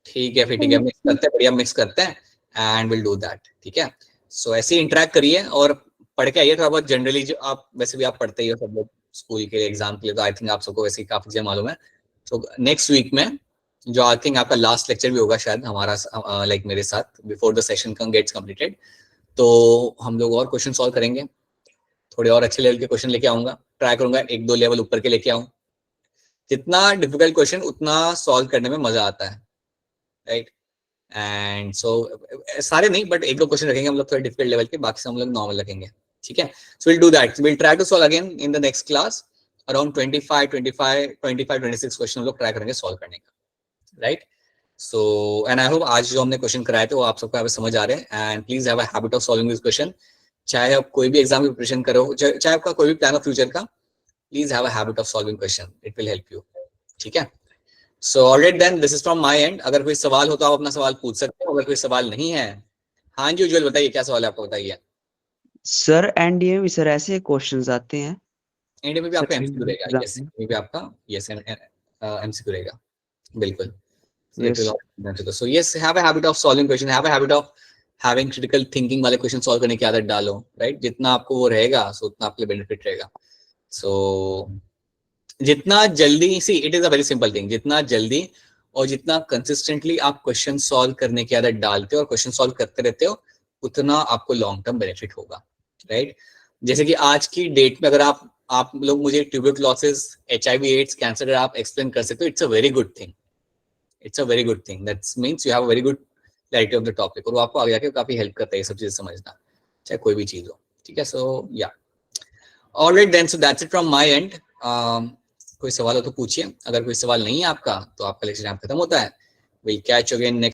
ठीक है, फिर ठीक है, मिक्स करते हैं, बढ़िया मिक्स करते हैं एंड विल डू दैट. ठीक है, सो ऐसे ही इंटरेक्ट करिए और पढ़ के आइए थोड़ा बहुत. जनरली जो आप वैसे भी आप पढ़ते ही हो सब लोग स्कूल के लिए, एग्जाम के लिए, तो आई थिंक आप सबको वैसे ही काफी चीजें मालूम है. तो नेक्स्ट वीक में जो आई थिंक आपका लास्ट लेक्चर भी होगा शायद हमारा, लाइक मेरे साथ, before the session gets completed, तो हम लोग और क्वेश्चन सॉल्व करेंगे. थोड़े और अच्छे लेवल के क्वेश्चन लेके आऊंगा, ट्राई करूंगा 1-2 लेवल ऊपर के लेके आऊं. जितना डिफिकल्ट क्वेश्चन उतना सॉल्व करने में मजा आता है, राइट. एंड सो सारे नहीं, बट 1-2 क्वेश्चन रखेंगे हम लोग थोड़े डिफिकल्ट लेवल के, बाकी सब हम लोग नॉर्मल रखेंगे. ठीक है, so will do that. Will try to solve again in the next class. Around 25-26 question हम लोग ट्राई करेंगे सॉल्व करने का, right. So and I hope आज जो हमने क्वेश्चन कराए थे वो आप सबको समझ आ रहे हैं. And please have a habit of solving this question. चाहे आप कोई भी एग्जाम की प्रिपरेशन करो, चाहे आपका कोई भी प्लान हो फ्यूचर का, please have a habit of solving question, it will help you. ठीक है, so alright then, this is from my end. अगर कोई सवाल हो तो आप अपना सवाल पूछ सकते हो. अगर कोई सवाल नहीं है, हाँ जी उज्जवल बताइए क्या सवाल है आपको, बताइए.
सर एनडीए में सर ऐसे क्वेश्चंस आते हैं.
एनडीए में भी आपका
सर,
एमसीक्यू रहेगा. यस, में भी आपका यस एमसीक्यू रहेगा, बिल्कुल.
Yes.
So yes, have a habit of solving question, have a habit of having critical thinking वाले क्वेश्चन सॉल्व करने की आदत डालो, राइट. जितना आपको वो रहेगा सो उतना आपके लिए बेनिफिट रहेगा. सो जितना जल्दी, see it is a very simple thing, जितना जल्दी और जितना कंसिस्टेंटली आप क्वेश्चन सॉल्व करने की आदत डालते हो और क्वेश्चन सॉल्व करते रहते हो, उतना आपको लॉन्ग टर्म बेनिफिट होगा, राइट. जैसे कि आज की डेट में अगर आप लोग मुझे ट्यूबरकुलोसिस, HIV, एड्स, कैंसर अगर आप एक्सप्लेन कर सकते हो, it's a very good thing. It's a very good thing. That means you have a very good clarity of the topic, और वो आपको आगे जाके काफी हेल्प करता है ये सब चीजें समझना, चाहे कोई भी चीज हो, ठीक है। सो या alright then, so that's it from my end. कोई सवाल हो तो पूछिए, अगर कोई सवाल नहीं है आपका तो आपका लेक्चर यहाँ खत्म होता है। Will catch again next